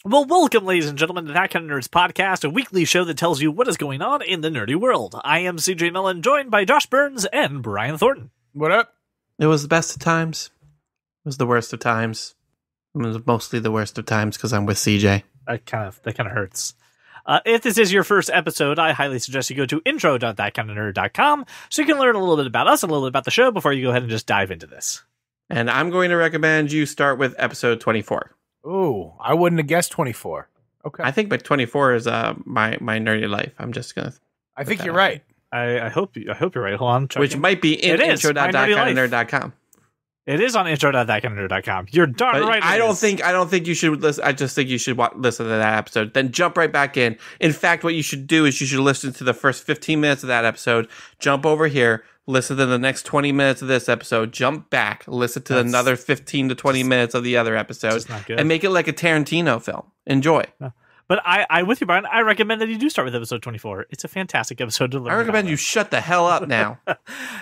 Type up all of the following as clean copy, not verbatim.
Well, welcome, ladies and gentlemen, to That Kind of Nerds podcast, a weekly show that tells you what is going on in the nerdy world. I am CJ Millen, joined by Josh Burns and Brian Thornton. What up? It was the best of times. It was the worst of times. It was mostly the worst of times because I'm with CJ. That kind of hurts. If this is your first episode, I highly suggest you go to intro.thatkindofnerd.com so you can learn a little bit about us, a little bit about the show before you go ahead and just dive into this. And I'm going to recommend you start with episode 24. Ooh, I wouldn't have guessed 24. Okay. I think 24 is my nerdy life. I'm just gonna. I think you're right. I hope you're right. Hold on, which might be in intro.thatkindofnerd.com. It is on intro.thatkindofnerd.com. You're darn right. I don't think you should listen. I just think you should listen to that episode. Then jump right back in. In fact, what you should do is you should listen to the first 15 minutes of that episode. Jump over here. Listen to the next 20 minutes of this episode. Jump back. Listen to another 15 to 20 minutes of the other episode. And make it like a Tarantino film. Enjoy. No. But I with you, Brian, I recommend that you do start with episode 24. It's a fantastic episode to learn. I recommend you shut the hell up now.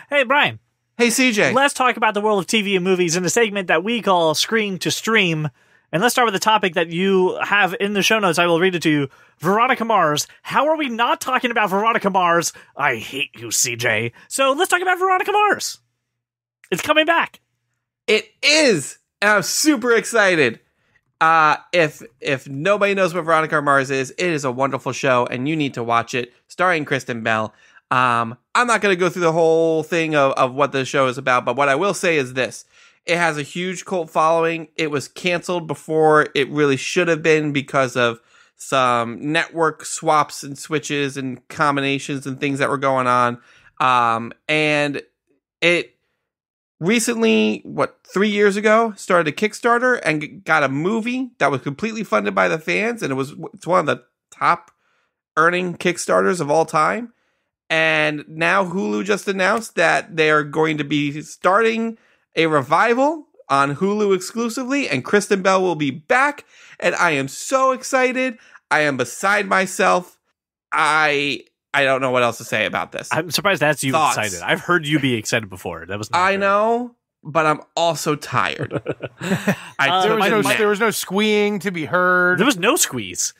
Hey, Brian. Hey, CJ. Let's talk about the world of TV and movies in a segment that we call Screen to Stream. And let's start with the topic that you have in the show notes. I will read it to you. Veronica Mars. How are we not talking about Veronica Mars? I hate you, CJ. So let's talk about Veronica Mars. It's coming back. It is. And I'm super excited. If nobody knows what Veronica Mars is, it is a wonderful show, and you need to watch it. Starring Kristen Bell. I'm not going to go through the whole thing of what the show is about, but what I will say is this. It has a huge cult following. It was canceled before it really should have been because of some network swaps and switches and combinations and things that were going on. And it recently, 3 years ago, started a Kickstarter and got a movie that was completely funded by the fans. And it's one of the top earning Kickstarters of all time. And now Hulu just announced that they are going to be starting a revival on Hulu exclusively, and Kristen Bell will be back, and I am so excited. I am beside myself. I don't know what else to say about this. I'm surprised that's you excited. I've heard you be excited before. That was I know, but I'm also tired. There was no squeeing to be heard. There was no squeeze.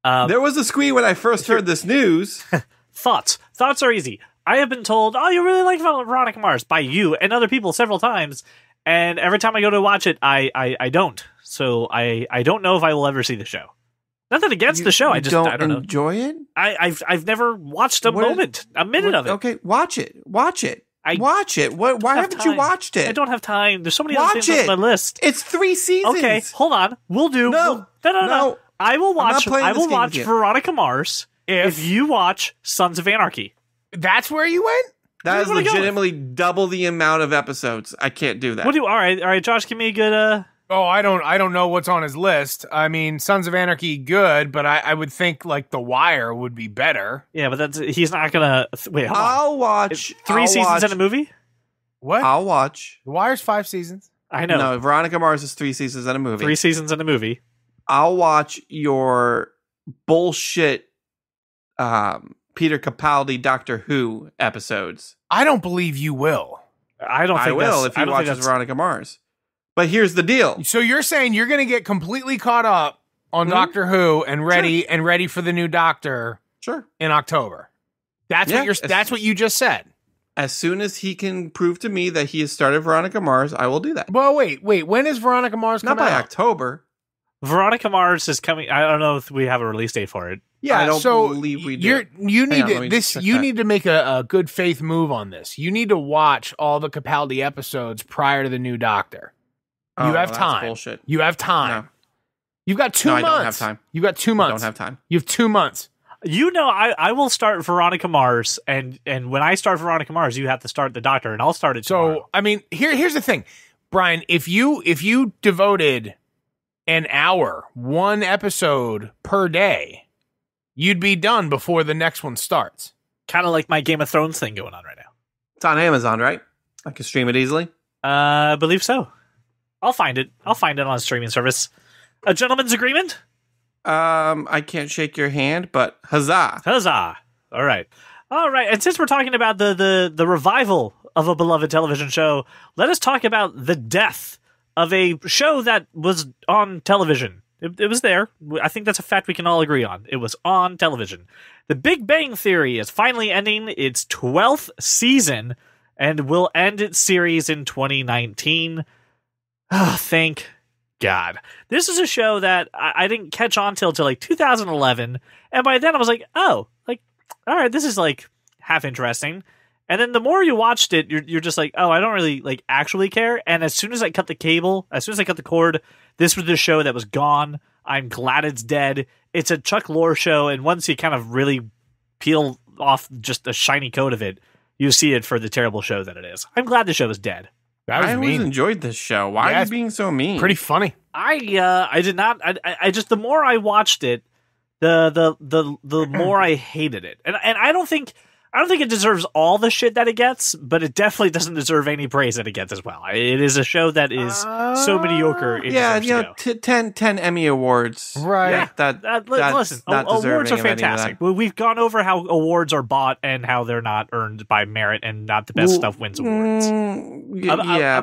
There was a squee when I first heard this news. Thoughts are easy. I have been told, oh, you really like Veronica Mars by you and other people several times, and every time I go to watch it, I don't. So I don't know if I will ever see the show. Nothing against the show. I don't enjoy it. I've never watched a minute of it. Okay, watch it. Watch it. Why haven't you watched it? I don't have time. There's so many other things on my list. It's 3 seasons. Okay, hold on. We'll do. No. I will watch. Veronica Mars if you watch Sons of Anarchy. That's where you went? That is legitimately double the amount of episodes. I can't do that. All right, Josh, give me a good Oh, I don't know what's on his list. I mean, Sons of Anarchy, good, but I would think like The Wire would be better. Yeah, but he's not gonna wait. Hold on. I'll watch 3 seasons in a movie. What? I'll watch. The Wire's 5 seasons. I know. No, Veronica Mars is 3 seasons in a movie. 3 seasons in a movie. I'll watch your bullshit Peter Capaldi Doctor Who episodes. I don't believe you will. I will if he watches Veronica Mars. But here's the deal. So you're saying you're going to get completely caught up on Doctor Who and ready for the new Doctor in October. That's what you just said. As soon as he can prove to me that he has started Veronica Mars, I will do that. Well, wait. When is Veronica Mars coming out? Not by October. Veronica Mars is coming. I don't know if we have a release date for it. Yeah, I don't believe we do. You need to make a good faith move on this. You need to watch all the Capaldi episodes prior to the new Doctor. You have time. Bullshit. You have time. No. You've got 2 months. I don't have time. You've got 2 months. I don't have time. You have 2 months. You know, I will start Veronica Mars, and when I start Veronica Mars, you have to start the Doctor, and I'll start it tomorrow. So, I mean, here's the thing, Brian. If you devoted an hour, 1 episode per day, you'd be done before the next one starts. Kind of like my Game of Thrones thing going on right now. It's on Amazon, right? I can stream it easily. I believe so. I'll find it on a streaming service. A gentleman's agreement? I can't shake your hand, but huzzah. Huzzah. All right. And since we're talking about the revival of a beloved television show, let us talk about the death of a show that was on television It was there. I think that's a fact we can all agree on. It was on television. The Big Bang Theory is finally ending its 12th season and will end its series in 2019. Oh, thank God. This is a show that I didn't catch on till like 2011, and by then I was like, oh, like, all right, this is like half interesting. And then the more you watched it, you're just like, oh, I don't really like actually care. And as soon as I cut the cord, this was the show that was gone. I'm glad it's dead. It's a Chuck Lorre show, and once you kind of really peel off just a shiny coat of it, you see it for the terrible show that it is. I'm glad the show is dead. I always enjoyed this show. Why are you being so mean? Pretty funny. I did not. I just, the more I watched it, the more I hated it, and I don't think it deserves all the shit that it gets, but it definitely doesn't deserve any praise that it gets as well. It is a show that is so mediocre. It 10 Emmy Awards. Right. Yeah, listen, awards are fantastic. We've gone over how awards are bought and how they're not earned by merit, and not the best stuff wins awards.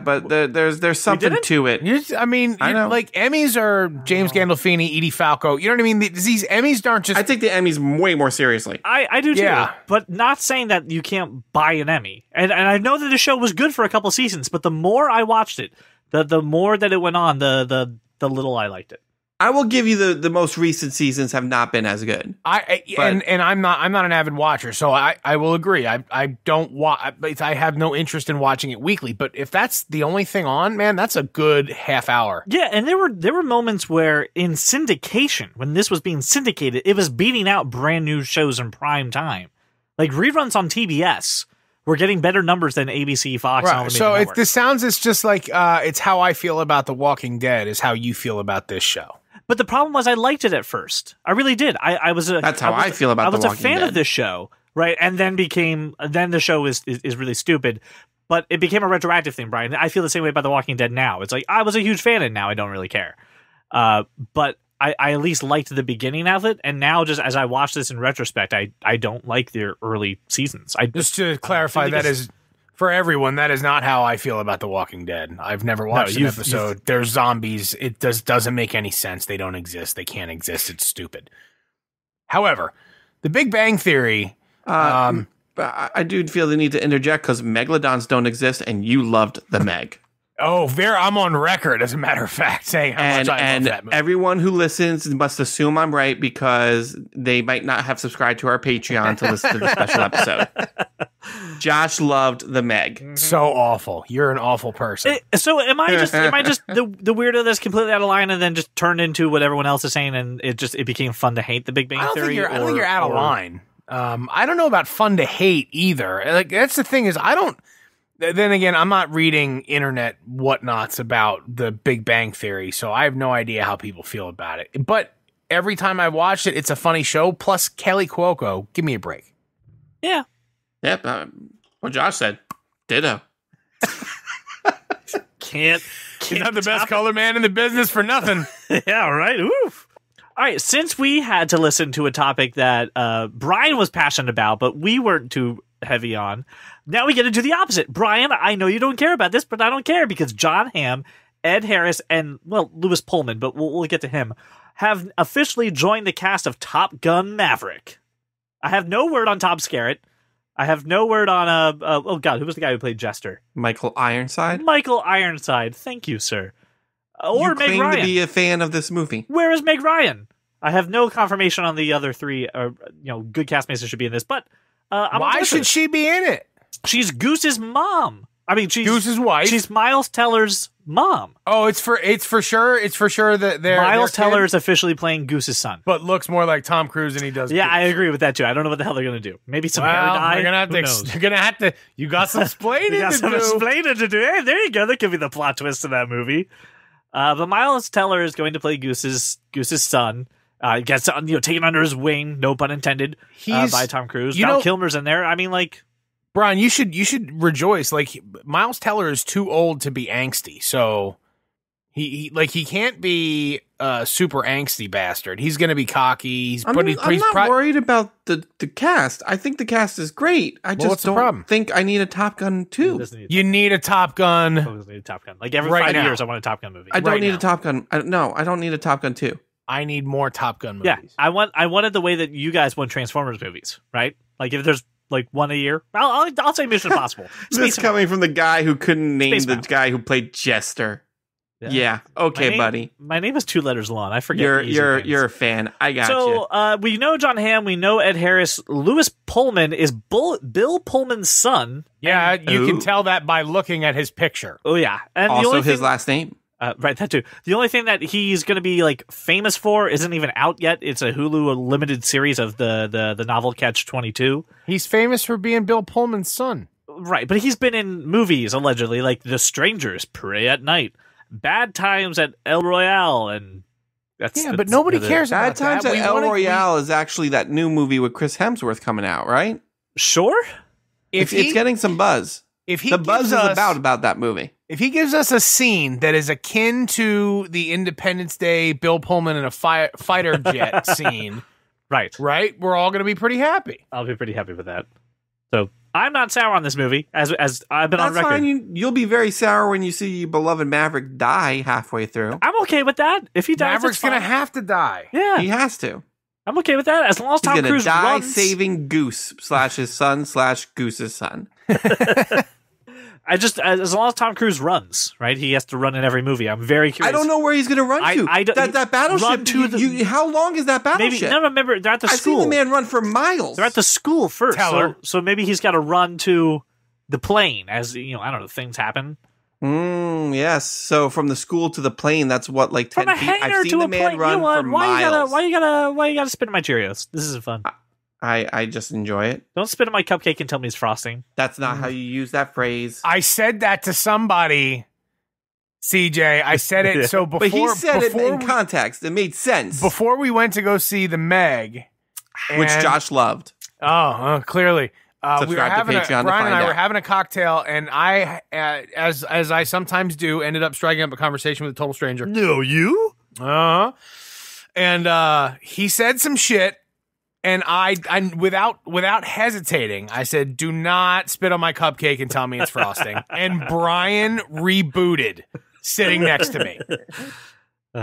But there's something to it. Like Emmys are James Gandolfini, Edie Falco. You know what I mean? These Emmys aren't just. I take the Emmys way more seriously. I do too, but not saying that you can't buy an Emmy. And I know that the show was good for a couple seasons, but the more I watched it, the more that it went on, the little I liked it. I will give you the most recent seasons have not been as good. And I'm not an avid watcher, so I will agree. I don't watch. I have no interest in watching it weekly. But if that's the only thing on, man, that's a good half hour. Yeah, and there were moments where in syndication, when this was being syndicated, it was beating out brand new shows in prime time. Like reruns on TBS were getting better numbers than ABC, Fox. Right. So this sounds, it's just like it's how I feel about The Walking Dead is how you feel about this show. But the problem was I liked it at first. I really did. That's how I feel about The Walking Dead. I was a fan of this show, right? And then the show is really stupid. But it became a retroactive thing, Brian. I feel the same way about The Walking Dead now. It's like I was a huge fan and now I don't really care. But I at least liked the beginning of it, and now just as I watch this in retrospect, I don't like their early seasons. Just to clarify, that is for everyone. That is not how I feel about The Walking Dead. I've never watched an episode. They're zombies. It doesn't make any sense. They don't exist. They can't exist. It's stupid. However, The Big Bang Theory. I do feel the need to interject because megalodons don't exist, and you loved the Meg. Oh, I'm on record, as a matter of fact, saying how much I love that movie. Everyone who listens must assume I'm right because they might not have subscribed to our Patreon to listen to the special episode. Josh loved the Meg. So awful. You're an awful person. So am I just the weirdo that's completely out of line and then just turned into what everyone else is saying, and it became fun to hate The Big Bang Theory? I don't think you're out of line. I don't know about fun to hate either. Like that's the thing is then again, I'm not reading internet whatnots about The Big Bang Theory, so I have no idea how people feel about it. But every time I watch it, it's a funny show. Plus, Kelly Cuoco, give me a break. Yeah. Yep. What Josh said. Ditto. Can't He's not the best color man in the business for nothing. Yeah, right. Oof. All right, since we had to listen to a topic that Brian was passionate about, but we weren't too heavy on, now we get to do the opposite. Brian, I know you don't care about this, but I don't care because John Hamm, Ed Harris, and, Louis Pullman, but we'll get to him, have officially joined the cast of Top Gun Maverick. I have no word on Tom Skerritt. I have no word on, who was the guy who played Jester? Michael Ironside? Michael Ironside. Thank you, sir. Or you Meg claim Ryan. to be a fan of this movie. Where is Meg Ryan? I have no confirmation on the other three, good castmates that should be in this, but why should she be in it? She's Goose's mom. I mean, she's Goose's wife. She's Miles Teller's mom. Oh, it's for sure that Miles Teller is officially playing Goose's son, but looks more like Tom Cruise than he does. Yeah, Goose. I agree with that too. I don't know what the hell they're gonna do. Maybe some hair dye. They're gonna have to. You got some explaining to do. Hey, there you go. That could be the plot twist in that movie. But Miles Teller is going to play Goose's son. Gets taken under his wing, no pun intended, by Tom Cruise. Val Kilmer's in there. I mean, like, Brian, you should rejoice. Like, Miles Teller is too old to be angsty, so he can't be a super angsty bastard. He's going to be cocky. I'm not worried about the cast. I think the cast is great. I just don't think I need a Top Gun 2. You need a Top Gun. Need a Top Gun. Like every 5 years, I want a Top Gun movie. I don't need a Top Gun. I don't need a Top Gun 2. I need more Top Gun Yeah, movies. I wanted the way that you guys want Transformers movies, right? Like if there's like one a year, I'll say Mission Impossible. This coming from the guy who couldn't name Space the Mountain. guy who played Jester. Yeah. Okay, buddy. My name is 2 letters long. I forget. You're a fan. I got you. So we know John Hamm. We know Ed Harris. Louis Pullman is Bill Pullman's son. Yeah, you can Ooh. tell that by looking at his picture. Oh yeah, and the Also, only his thing, last name. right, that too. The only thing that he's going to be like famous for isn't even out yet. It's a Hulu limited series of the novel Catch 22. He's famous for being Bill Pullman's son. Right, but he's been in movies allegedly like The Strangers, Pray at Night, Bad Times at El Royale, and that's But nobody cares about Bad Times that. at We El wanna- Royale is actually that new movie with Chris Hemsworth coming out, right? Sure. It's getting some buzz. If he The buzz gives is us- about that movie. If he gives us a scene that is akin to the Independence Day Bill Pullman in a fighter jet scene, Right. we're all going to be pretty happy. I'll be pretty happy with that. So I'm not sour on this movie, as I've been on That's record. fine. You'll be very sour when you see your beloved Maverick die halfway through. I'm okay with that. If he dies, Maverick's it's fine. going to have to die. Yeah, He has to. I'm okay with that. As long as He's Tom gonna Cruise die runs. saving Goose / his son / Goose's son. As long as Tom Cruise runs, right? He has to run in every movie. I'm very curious. I don't know where he's going to run to. I don't- that battleship. run to the- How long is that battleship? Maybe no. Remember, they're at the I've school. seen the man run for miles. They're at the school first. Tell her. So maybe he's got to run to the plane. As you know, I don't know. Things happen. Yes. So from the school to the plane, that's what, like 10 From a feet. hangar I've seen to the a man plane. run You know what? for Why miles. you gotta spit in my Cheerios? This isn't fun. I just enjoy it. Don't spit in my cupcake and tell me it's frosting. That's not how you use that phrase. I said that to somebody, CJ. I said it so before. But he said it before in we- context. It made sense. Before we went to go see the Meg, Which and- Josh loved. clearly. We were Subscribe to having Patreon to Brian and find I out. were having a cocktail, and I, as I sometimes do, ended up striking up a conversation with a total stranger. No, you? And he said some shit, and I without hesitating, I said, "Do not spit on my cupcake and tell me it's frosting." And Brian rebooted, sitting next to me.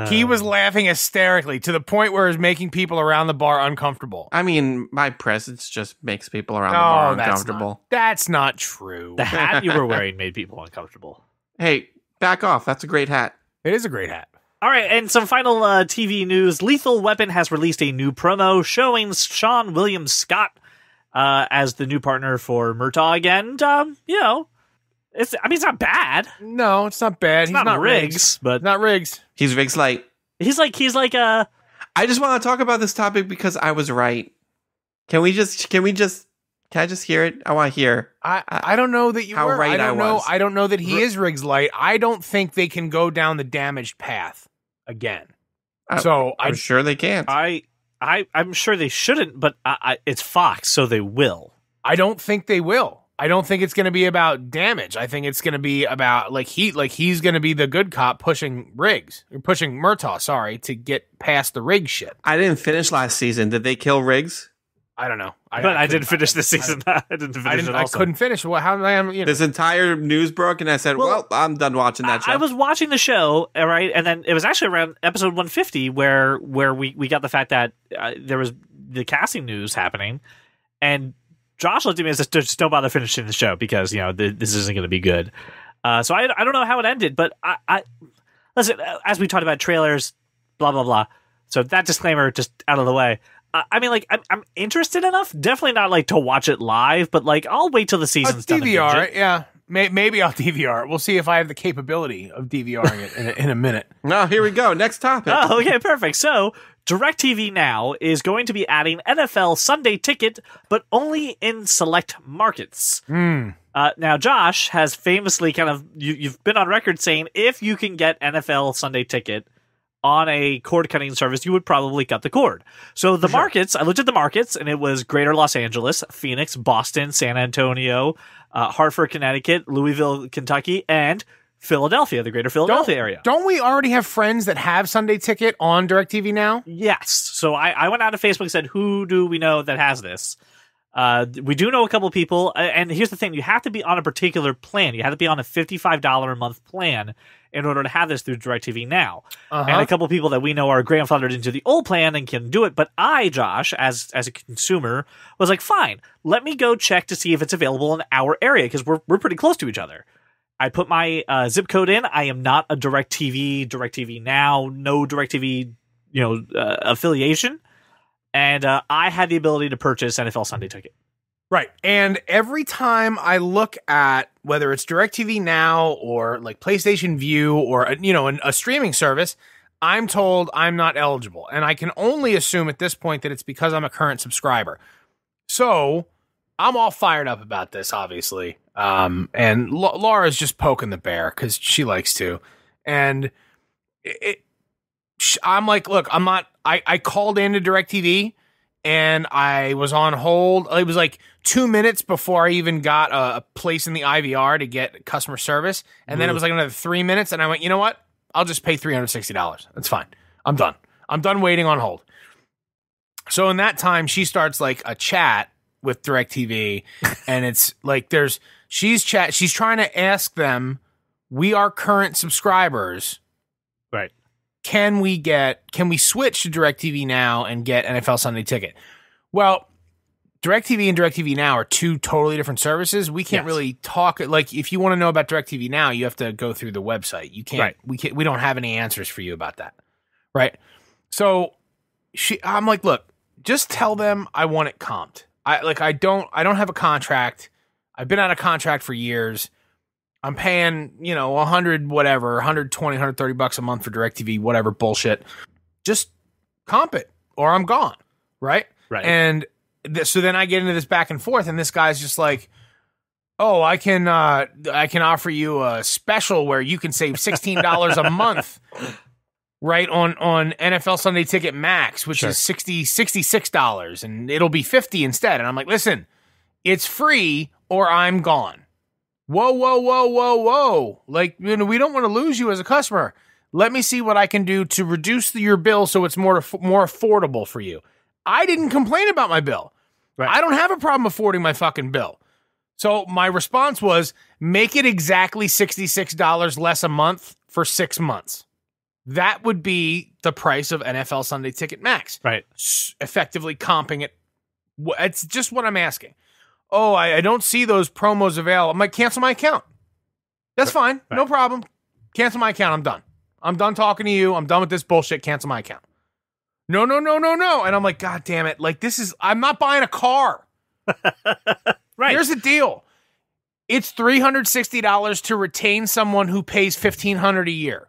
He was laughing hysterically to the point where it was making people around the bar uncomfortable. I mean, my presence just makes people around the bar uncomfortable. That's not true. The hat you were wearing made people uncomfortable. Hey, back off. That's a great hat. It is a great hat. All right, and some final TV news. Lethal Weapon has released a new promo showing Sean William Scott as the new partner for Murtaugh, and you know, it's not bad. No, it's not bad. It's He's not Riggs, Riggs, but not Riggs. He's Riggs Light. he's like I just want to talk about this topic because I was right. Can I just hear it? I want to hear. I don't know that you How were. right I was. I don't know that he is Riggs Light. I don't think they can go down the damaged path again. I'm sure they can't. I'm sure they shouldn't, but it's Fox, so they will. I don't think they will. I don't think it's going to be about damage. I think it's going to be about he's going to be the good cop pushing Murtaugh, to get past the Riggs shit. I didn't finish last season. Did they kill Riggs? I don't know. I didn't finish this season. I didn't finish it I also. couldn't finish. Well, how am I? This entire news broke, and I said, "Well, I'm done watching that show." I was watching the show, right, and then it was actually around episode 150 where we got the fact that there was the casting news happening, and Josh looked at me and said, "Just don't bother finishing the show because this isn't going to be good." So I don't know how it ended, but I listen, as we talked about trailers, blah blah blah. So that disclaimer just out of the way. I mean, like, I'm interested enough. Definitely not like to watch it live, but like I'll wait till the season's done. DVR it, yeah. Maybe I'll DVR it. We'll see if I have the capability of DVRing it in a minute. No, here we go. Next topic. Oh, okay, perfect. So DirecTV Now is going to be adding NFL Sunday Ticket, but only in select markets. Now, Josh has famously you've been on record saying if you can get NFL Sunday Ticket on a cord cutting service, you would probably cut the cord. So the markets, I looked at the markets, and it was Greater Los Angeles, Phoenix, Boston, San Antonio, Hartford, Connecticut, Louisville, Kentucky, and Philadelphia, the Greater Philadelphia area. Don't we already have friends that have Sunday Ticket on DirecTV Now? Yes. So I went out to Facebook and said, who do we know that has this? We do know a couple people, and here's the thing: you have to be on a particular plan. You have to be on a $55 a month plan in order to have this through DirecTV Now. And a couple people that we know are grandfathered into the old plan and can do it. But I, Josh, as a consumer, was like, fine, let me go check to see if it's available in our area because we're pretty close to each other. I put my zip code in. I am not a DirecTV Now, no DirecTV, affiliation. And I had the ability to purchase NFL Sunday Ticket. Right. And every time I look at whether it's DirecTV Now or like PlayStation View or, a streaming service, I'm told I'm not eligible. And I can only assume at this point that it's because I'm a current subscriber. So I'm all fired up about this, obviously. And Laura's just poking the bear because she likes to. And I'm like, look, I'm not. I called into DirecTV and I was on hold. It was like 2 minutes before I even got a place in the IVR to get customer service. And then it was like another 3 minutes. And I went, you know what? I'll just pay $360. That's fine. I'm done. I'm done waiting on hold. So in that time, she starts like a chat with DirecTV. And it's like she's trying to ask them, we are current subscribers. Right. Can we switch to DirecTV Now and get NFL Sunday Ticket? Well, DirecTV and DirecTV Now are two totally different services. We can't really talk. Like, if you want to know about DirecTV Now, you have to go through the website. You can't. Right. We don't have any answers for you about that. Right. So I'm like, look, just tell them I want it comped. I don't have a contract. I've been out of contract for years. I'm paying, 100, whatever, 120, 130 bucks a month for DirecTV, whatever bullshit. Just comp it or I'm gone. Right. Right. And so then I get into this back and forth and this guy's just like, oh, I can offer you a special where you can save $16 a month. Right. On NFL Sunday Ticket Max, which is $66 and it'll be $50 instead. And I'm like, listen, it's free or I'm gone. Whoa. Like, we don't want to lose you as a customer. Let me see what I can do to reduce your bill so it's more affordable for you. I didn't complain about my bill. Right. I don't have a problem affording my fucking bill. So my response was, make it exactly $66 less a month for 6 months. That would be the price of NFL Sunday Ticket Max. Right. Effectively comping it. It's just what I'm asking. Oh, I don't see those promos available. I'm like, cancel my account. That's fine. Right. No problem. Cancel my account. I'm done. I'm done talking to you. I'm done with this bullshit. Cancel my account. No. And I'm like, God damn it. Like, I'm not buying a car. Right. Here's the deal. It's $360 to retain someone who pays $1,500 a year.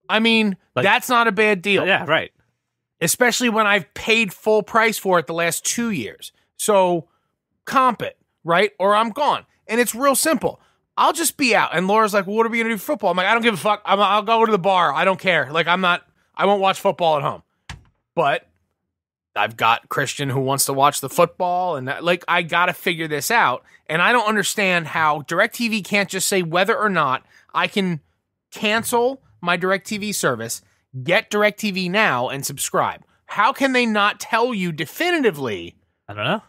I mean, that's not a bad deal. Yeah, right. Especially when I've paid full price for it the last 2 years. So comp it. Right? Or I'm gone. And it's real simple. I'll just be out. And Laura's like, well, what are we going to do for football? I'm like, I don't give a fuck. I'll go to the bar. I don't care. Like, I won't watch football at home. But I've got Christian who wants to watch the football. And I got to figure this out. And I don't understand how DirecTV can't just say whether or not I can cancel my DirecTV service, get DirecTV Now, and subscribe. How can they not tell you definitively? I don't know.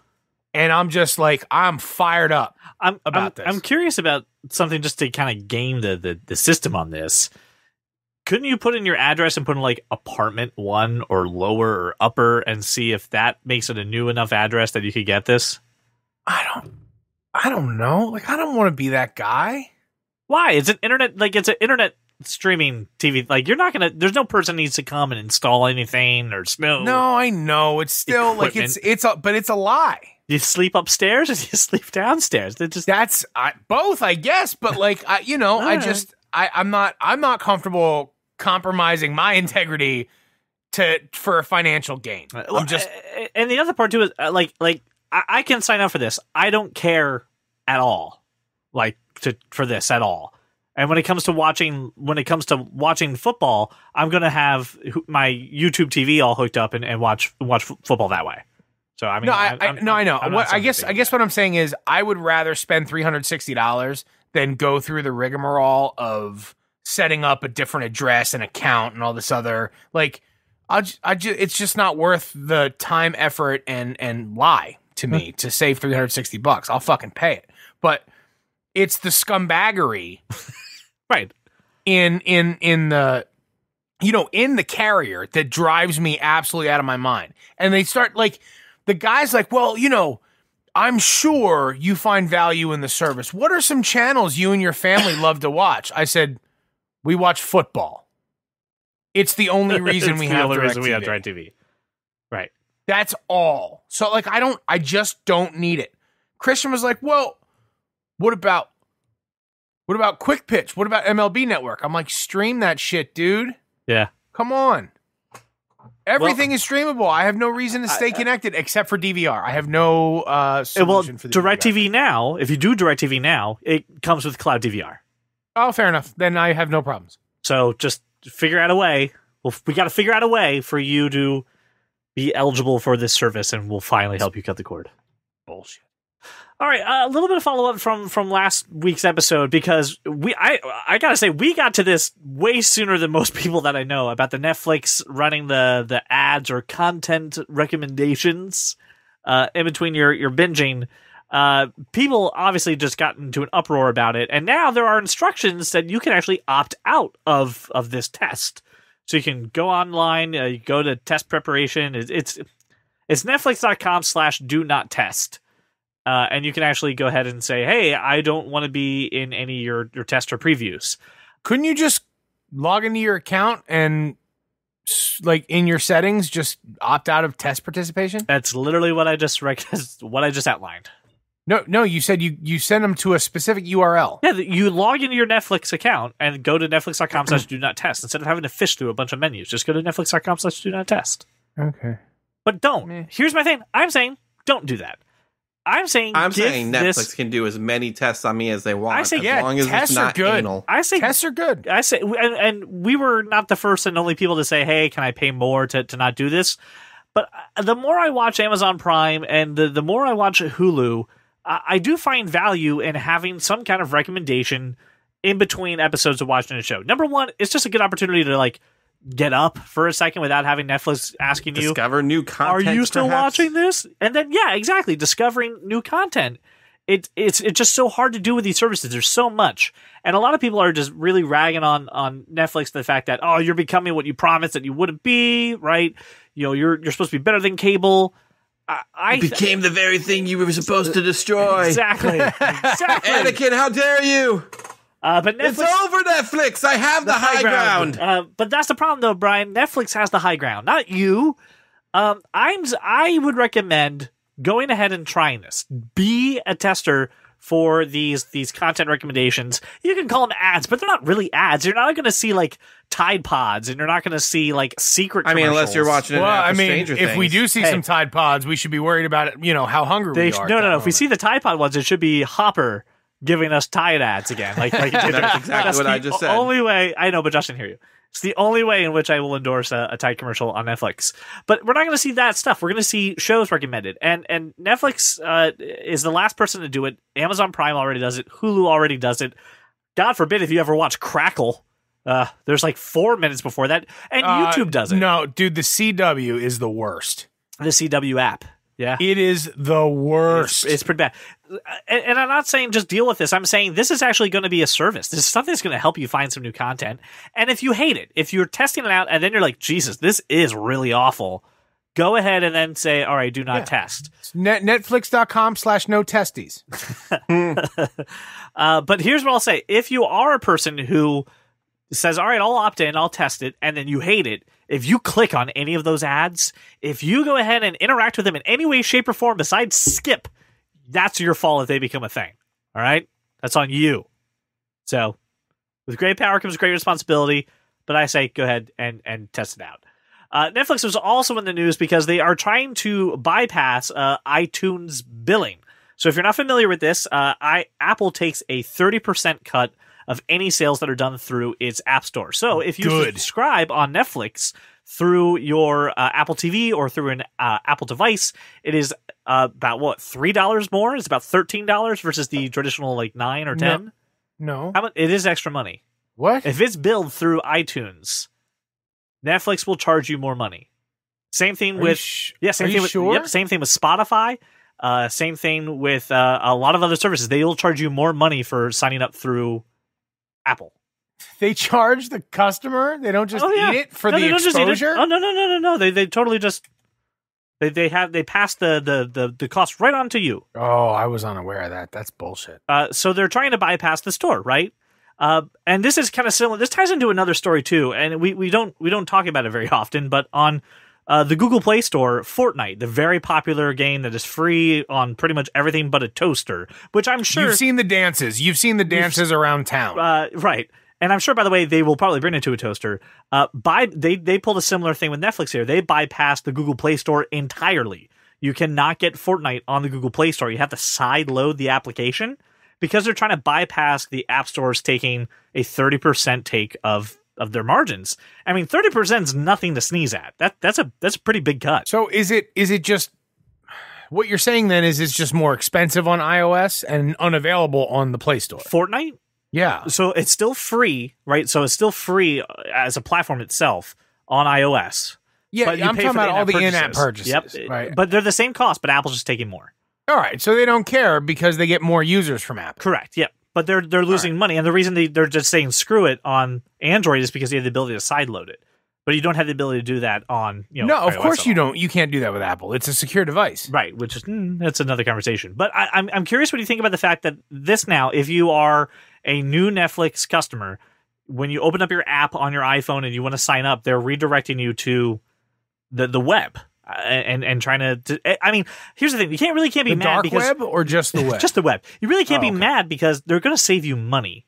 And I'm just like, I'm fired up about this. I'm curious about something just to kind of game the system on this. Couldn't you put in your address and put in like apartment 1 or lower or upper and see if that makes it a new enough address that you could get this? I don't know. Like, I don't want to be that guy. Why? It's an internet streaming TV. Like, you're not gonna. There's no person needs to come and install anything or snow. No, I know. It's still equipment. But it's a lie. You sleep upstairs or you sleep downstairs? Both, I guess. But I'm not comfortable compromising my integrity for a financial gain. And the other part too is I can sign up for this. I don't care at all, for this at all. And when it comes to watching football, I'm gonna have my YouTube TV all hooked up and watch football that way. So I mean, I know. I guess what I'm saying is I would rather spend $360 than go through the rigmarole of setting up a different address and account and all this other it's just not worth the time, effort, and lie to me to save $360. I'll fucking pay it. But it's the scumbaggery, right? In the in the carrier that drives me absolutely out of my mind. And they start like the guy's like, well, I'm sure you find value in the service. What are some channels you and your family love to watch? I said, we watch football. It's the only reason we have DirecTV. Right. That's all. So like I just don't need it. Christian was like, well, what about Quick Pitch? What about MLB Network? I'm like, stream that shit, dude. Yeah. Come on. Everything is streamable. I have no reason to stay connected except for DVR. I have no solution for the DirecTV Now, if you do DirecTV Now, it comes with Cloud DVR. Oh, fair enough. Then I have no problems. So just figure out a way. Well, we got to figure out a way for you to be eligible for this service, and we'll finally help you cut the cord. Bullshit. All right, a little bit of follow-up from last week's episode, because I gotta say, we got to this way sooner than most people that I know about the Netflix running the ads or content recommendations in between your binging. People obviously just got into an uproar about it, and now there are instructions that you can actually opt out of this test. So you can go online, you go to test preparation. It's netflix.com/do-not-test. And you can actually go ahead and say, hey, I don't want to be in any of your test or previews. Couldn't you just log into your account and, like, in your settings, just opt out of test participation? That's literally what I just outlined. No, you said you send them to a specific URL. Yeah, you log into your Netflix account and go to netflix.com/do-not-test. Instead of having to fish through a bunch of menus, just go to netflix.com/do-not-test. Okay. But don't. Here's my thing. I'm saying don't do that. I'm saying Netflix can do as many tests on me as they want. I say, as long as tests it's not are good. anal. I say tests are good. I say, and we were not the first and only people to say, hey, can I pay more to not do this? But the more I watch Amazon Prime and the more I watch Hulu, I do find value in having some kind of recommendation in between episodes of watching a show. Number one, it's just a good opportunity to like get up for a second without having Netflix asking you, discover new content. Are you still perhaps? watching this? And then, yeah, exactly, discovering new content. It's just so hard to do with these services. There's so much, and a lot of people are just really ragging on Netflix the fact that you're becoming what you promised that you wouldn't be, right? You're supposed to be better than cable. I became the very thing you were supposed to destroy. Exactly. Anakin, how dare you? But Netflix, it's over, Netflix. I have the high ground. But that's the problem, though, Brian. Netflix has the high ground, not you. I would recommend going ahead and trying this. Be a tester for these content recommendations. You can call them ads, but they're not really ads. You're not going to see like Tide Pods, and you're not going to see like secret. I mean, unless you're watching it. Stranger Things. If we do see some Tide Pods, we should be worried about it. How hungry we are. No. If we see the Tide Pod ones, it should be Hopper giving us Tide ads again. Like that's exactly what I just said. Only way I know, but Josh didn't hear you. It's the only way in which I will endorse a Tide commercial on Netflix. But we're not going to see that stuff. We're going to see shows recommended, and Netflix is the last person to do it. Amazon Prime already does it. Hulu already does it. God forbid if you ever watch Crackle. There's like 4 minutes before that, and YouTube does it. No, dude, the CW is the worst. The CW app. Yeah, it is the worst. It's pretty bad. And I'm not saying just deal with this. I'm saying this is actually going to be a service. This is something that's going to help you find some new content. And if you hate it, if you're testing it out and then you're like, Jesus, this is really awful, go ahead and then say, all right, do not test. Netflix.com/no testes. But here's what I'll say. If you are a person who says, all right, I'll opt in, I'll test it, and then you hate it, if you click on any of those ads, if you go ahead and interact with them in any way, shape, or form besides skip, that's your fault if they become a thing. All right? That's on you. So, with great power comes great responsibility, but I say go ahead and test it out. Netflix was also in the news because they are trying to bypass iTunes billing. So if you're not familiar with this, Apple takes a 30% cut of any sales that are done through its app store. So if you subscribe on Netflix through your Apple TV or through an Apple device, it is about $3 more? It's about $13 versus the traditional like $9 or $10. No. How about, it is extra money. What? If it's billed through iTunes, Netflix will charge you more money. Same thing with same thing with Spotify. Same thing with a lot of other services. They will charge you more money for signing up through Apple. They charge the customer. They don't just eat it for the exposure. Oh no. They totally just they pass the cost right on to you. Oh, I was unaware of that. That's bullshit. So they're trying to bypass the store, right? And this is kind of similar. This ties into another story too, and we don't talk about it very often. But on the Google Play Store, Fortnite, the very popular game that is free on pretty much everything but a toaster, which I'm sure you've seen the dances. You've seen the dances around town, right? And I'm sure, by the way, they will probably bring it to a toaster. They pulled a similar thing with Netflix here. They bypassed the Google Play Store entirely. You cannot get Fortnite on the Google Play Store. You have to side load the application because they're trying to bypass the app stores taking a 30% take of their margins. I mean, 30% is nothing to sneeze at. That's a pretty big cut. So is it just what you're saying then is it's just more expensive on iOS and unavailable on the Play Store? Fortnite? Yeah. So it's still free, right? So it's still free as a platform itself on iOS. Yeah, but I'm talking about all the in-app purchases. Yep. Right. But they're the same cost, but Apple's just taking more. All right. So they don't care because they get more users from Apple. Correct. Yep. But they're losing money. And the reason they're just saying screw it on Android is because you have the ability to sideload it. But you don't have the ability to do that on, No, of iOS course you don't. You can't do that with Apple. It's a secure device. Right, which is that's another conversation. But I'm curious what you think about the fact that this now, if you are a new Netflix customer, when you open up your app on your iPhone and you want to sign up, they're redirecting you to the web and trying to. I mean, here's the thing: you can't be the mad dark because web or just the web. Just the web. You really can't be mad because they're going to save you money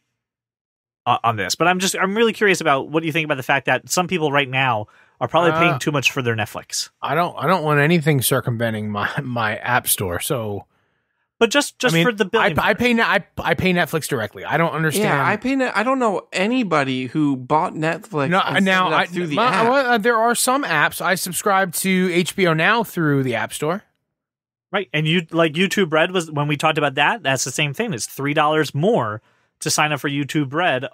on this. But I'm really curious about what you think about the fact that some people right now are probably paying too much for their Netflix. I don't want anything circumventing my app store. So. But just for the billing, I pay Netflix directly. I don't understand. Yeah, I don't know anybody who bought Netflix. Through the app. There are some apps. I subscribe to HBO Now through the App Store. Right, and YouTube Red was when we talked about that. That's the same thing. It's $3 more to sign up for YouTube Red.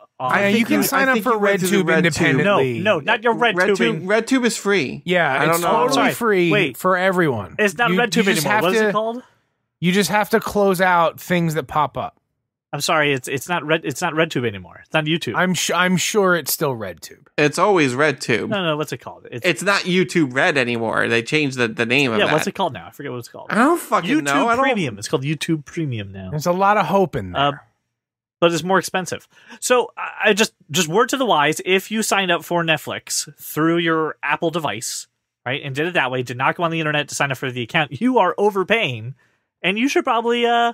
You can sign up for RedTube independently. No, not your RedTube. RedTube is free. Yeah, it's totally free for everyone. It's not RedTube anymore. What is it called? You just have to close out things that pop up. I'm sorry, it's not RedTube anymore. It's not YouTube. I'm sure it's still RedTube. It's always RedTube. No, what's it called? It's not YouTube Red anymore. They changed the name of that. Yeah, what's it called now? I forget what it's called. I don't fucking know. YouTube Premium. It's called YouTube Premium now. There's a lot of hope in there. But it's more expensive. So I just word to the wise, if you signed up for Netflix through your Apple device, right, and did it that way, did not go on the internet to sign up for the account, you are overpaying. And you should probably, I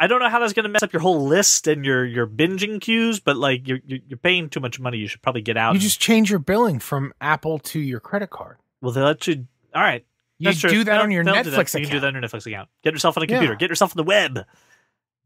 don't know how that's going to mess up your whole list and your binging queues, but like you're paying too much money. You should probably get out. You just change your billing from Apple to your credit card. Well, they let you. All right. You do that on your Netflix account. You can do that on your Netflix account. Get yourself on a computer. Get yourself on the web.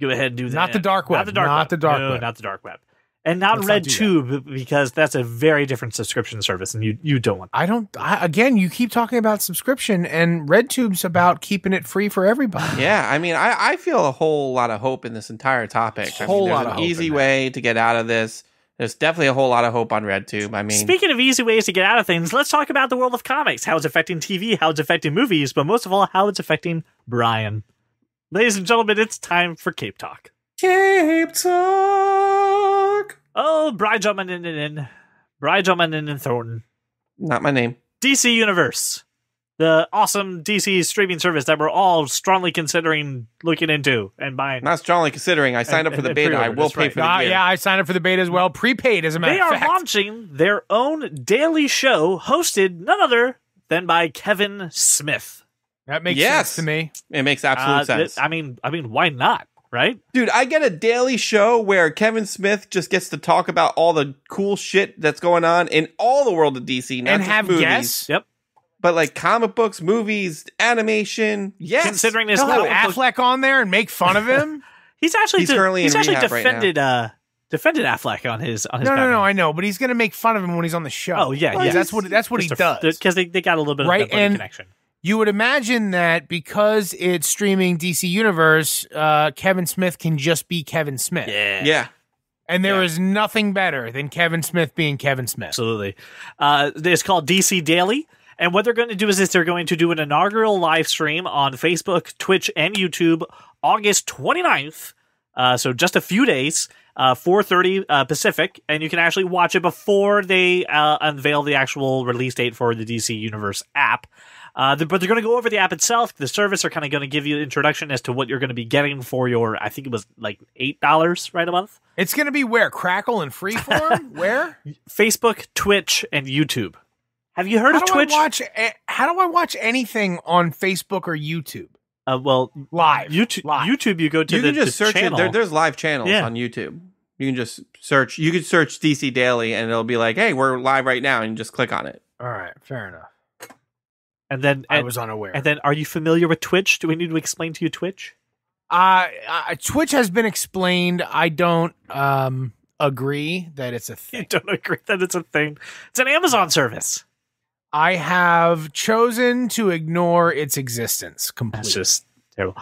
Go ahead and do that. Not the dark web. Not the dark web. And not RedTube, because that's a very different subscription service, and you don't want that. Again, you keep talking about subscription, and RedTube's about keeping it free for everybody. Yeah, I mean, I feel a whole lot of hope in this entire topic. There's an easy way to get out of this. There's definitely a whole lot of hope on RedTube. I mean, speaking of easy ways to get out of things, let's talk about the world of comics, how it's affecting TV, how it's affecting movies, but most of all, how it's affecting Brian. Ladies and gentlemen, it's time for Cape Talk. Cape Talk. Oh, Bryjumpman in Thornton. Not my name. DC Universe. The awesome DC streaming service that we're all strongly considering looking into and buying. Not strongly considering. I signed up for the beta. I will pay for the year. Yeah, I signed up for the beta as well. Prepaid, as a matter of fact. They are launching their own daily show hosted none other than by Kevin Smith. That makes sense to me. It makes absolute sense. I mean, why not? Right? Dude, I get a daily show where Kevin Smith just gets to talk about all the cool shit that's going on in all the world of DC. Not and just have movies, guests. Yep. But like comic books, movies, animation. Yes. Considering this He'll have Affleck on there and make fun of him. He's currently in rehab defended Affleck on his No, I know, but he's going to make fun of him when he's on the show. Oh, yeah. That's what he does. Because they got a little bit of a connection. You would imagine that because it's streaming DC Universe, Kevin Smith can just be Kevin Smith. Yeah. And there is nothing better than Kevin Smith being Kevin Smith. Absolutely. It's called DC Daily. And what they're going to do is they're going to do an inaugural live stream on Facebook, Twitch, and YouTube August 29th. So just a few days, 4:30 Pacific, and you can actually watch it before they unveil the actual release date for the DC Universe app. But they're going to go over the app itself. The service are kind of going to give you an introduction as to what you're going to be getting for your, I think it was like $8, right, a month? It's going to be where? Crackle and Freeform? Where? Facebook, Twitch, and YouTube. Have you heard of Twitch? How do I watch anything on Facebook or YouTube? Well, live. YouTube, you go to can just search channel. it. There's live channels on YouTube. You can just search. You could search DC Daily, and it'll be like, "Hey, we're live right now," and you just click on it. All right, fair enough. And then I was unaware. And then, are you familiar with Twitch? Do we need to explain to you Twitch? Twitch has been explained. I don't agree that it's a thing. You don't agree that it's a thing? It's an Amazon service. I have chosen to ignore its existence completely. That's just terrible.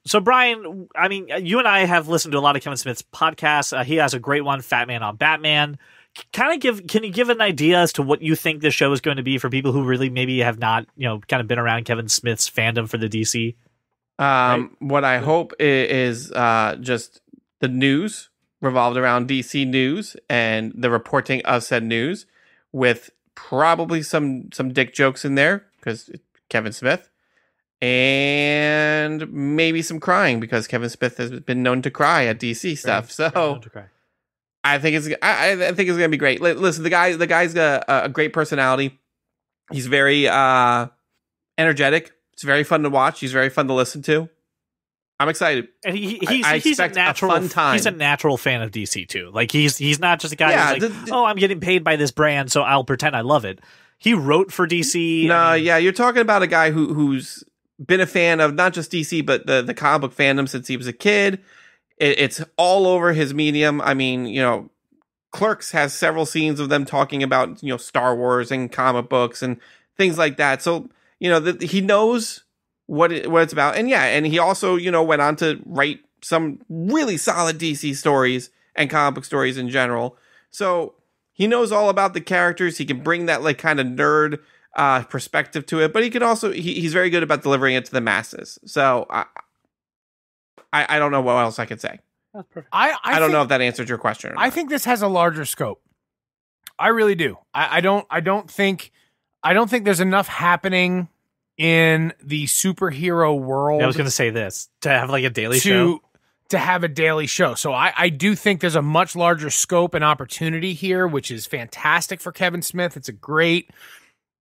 So, Brian, I mean, you and I have listened to a lot of Kevin Smith's podcasts. He has a great one, Fat Man on Batman. Can you give an idea as to what you think this show is going to be for people who really maybe have not, kind of been around Kevin Smith's fandom for the DC? Right? What I hope is just the news revolved around DC news and the reporting of said news, with probably some dick jokes in there because Kevin Smith, and maybe some crying because Kevin Smith has been known to cry at DC stuff. So I think it's gonna be great. Listen, the guy's got a great personality. He's very energetic. It's very fun to watch. He's very fun to listen to. I'm excited, and he's a natural fun time. He's a natural fan of DC too. Like he's not just a guy who's like, I'm getting paid by this brand, so I'll pretend I love it. He wrote for DC. No, you're talking about a guy who's been a fan of not just DC but the comic book fandom since he was a kid. It's all over his medium. I mean, Clerks has several scenes of them talking about Star Wars and comic books and things like that. So he knows what it's about, and he also went on to write some really solid DC stories and comic book stories in general. So he knows all about the characters. He can bring that like kind of nerd perspective to it, but he can also he's very good about delivering it to the masses. So I don't know what else I could say. That's perfect. I don't know if that answered your question or not. I think this has a larger scope. I really do. I don't think there's enough happening in the superhero world. I was going to say this, to have like a daily show. To have a daily show. So I do think there's a much larger scope and opportunity here, which is fantastic for Kevin Smith. It's a great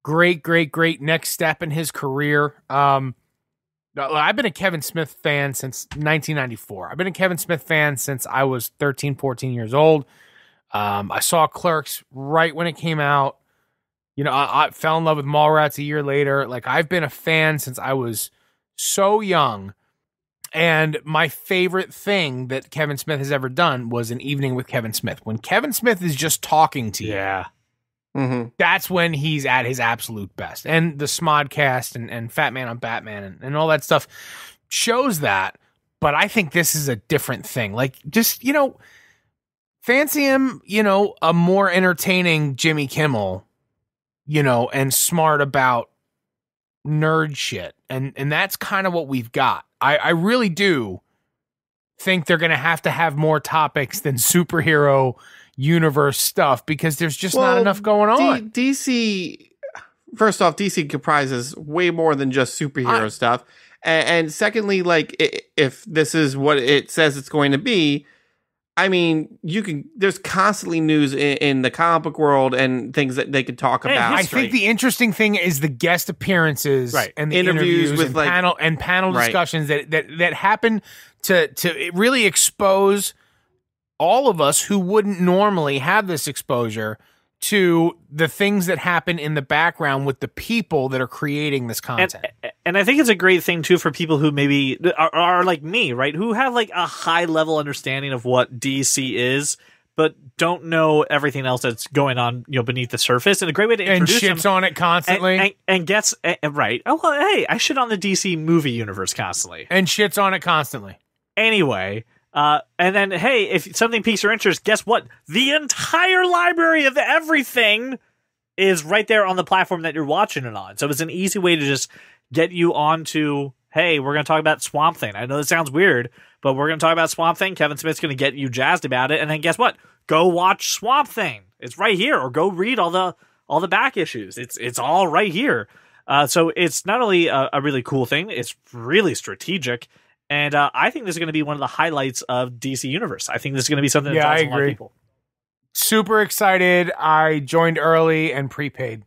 next step in his career. I've been a Kevin Smith fan since 1994. I've been a Kevin Smith fan since I was 13, 14 years old. I saw Clerks right when it came out. I fell in love with Mallrats a year later. Like, I've been a fan since I was so young. And my favorite thing that Kevin Smith has ever done was An Evening with Kevin Smith. When Kevin Smith is just talking to you, that's when he's at his absolute best. And the Smodcast and Fat Man on Batman and all that stuff shows that. But I think this is a different thing. Like, just, fancy him, a more entertaining Jimmy Kimmel, and smart about nerd shit. And that's kind of what we've got. I really do think they're going to have more topics than superhero universe stuff because there's just not enough going on. DC, first off, DC comprises way more than just superhero stuff. And secondly, like, if this is what it says it's going to be, I mean, there's constantly news in the comic book world and things that they could talk about. I think the interesting thing is the guest appearances and the interviews with and panel discussions that happen to really expose all of us who wouldn't normally have this exposure to the things that happen in the background with the people that are creating this content. And I think it's a great thing, too, for people who maybe are like me, right? Who have like a high level understanding of what DC is, but don't know everything else that's going on, beneath the surface. And a great way to introduce and shits on it constantly. And gets, right. Oh, well, hey, I shit on the DC movie universe constantly. And shits on it constantly. Anyway. And then, hey, if something piques your interest, guess what? The entire library of everything is right there on the platform that you're watching it on. So it's an easy way to just get you onto, hey, we're going to talk about Swamp Thing. I know this sounds weird, but we're going to talk about Swamp Thing. Kevin Smith's going to get you jazzed about it. And then guess what? Go watch Swamp Thing. It's right here. Or go read all the back issues. It's all right here. So it's not only a really cool thing, it's really strategic. And I think this is going to be one of the highlights of DC Universe. I think this is going to be something that draws a lot of people. Super excited. I joined early and prepaid.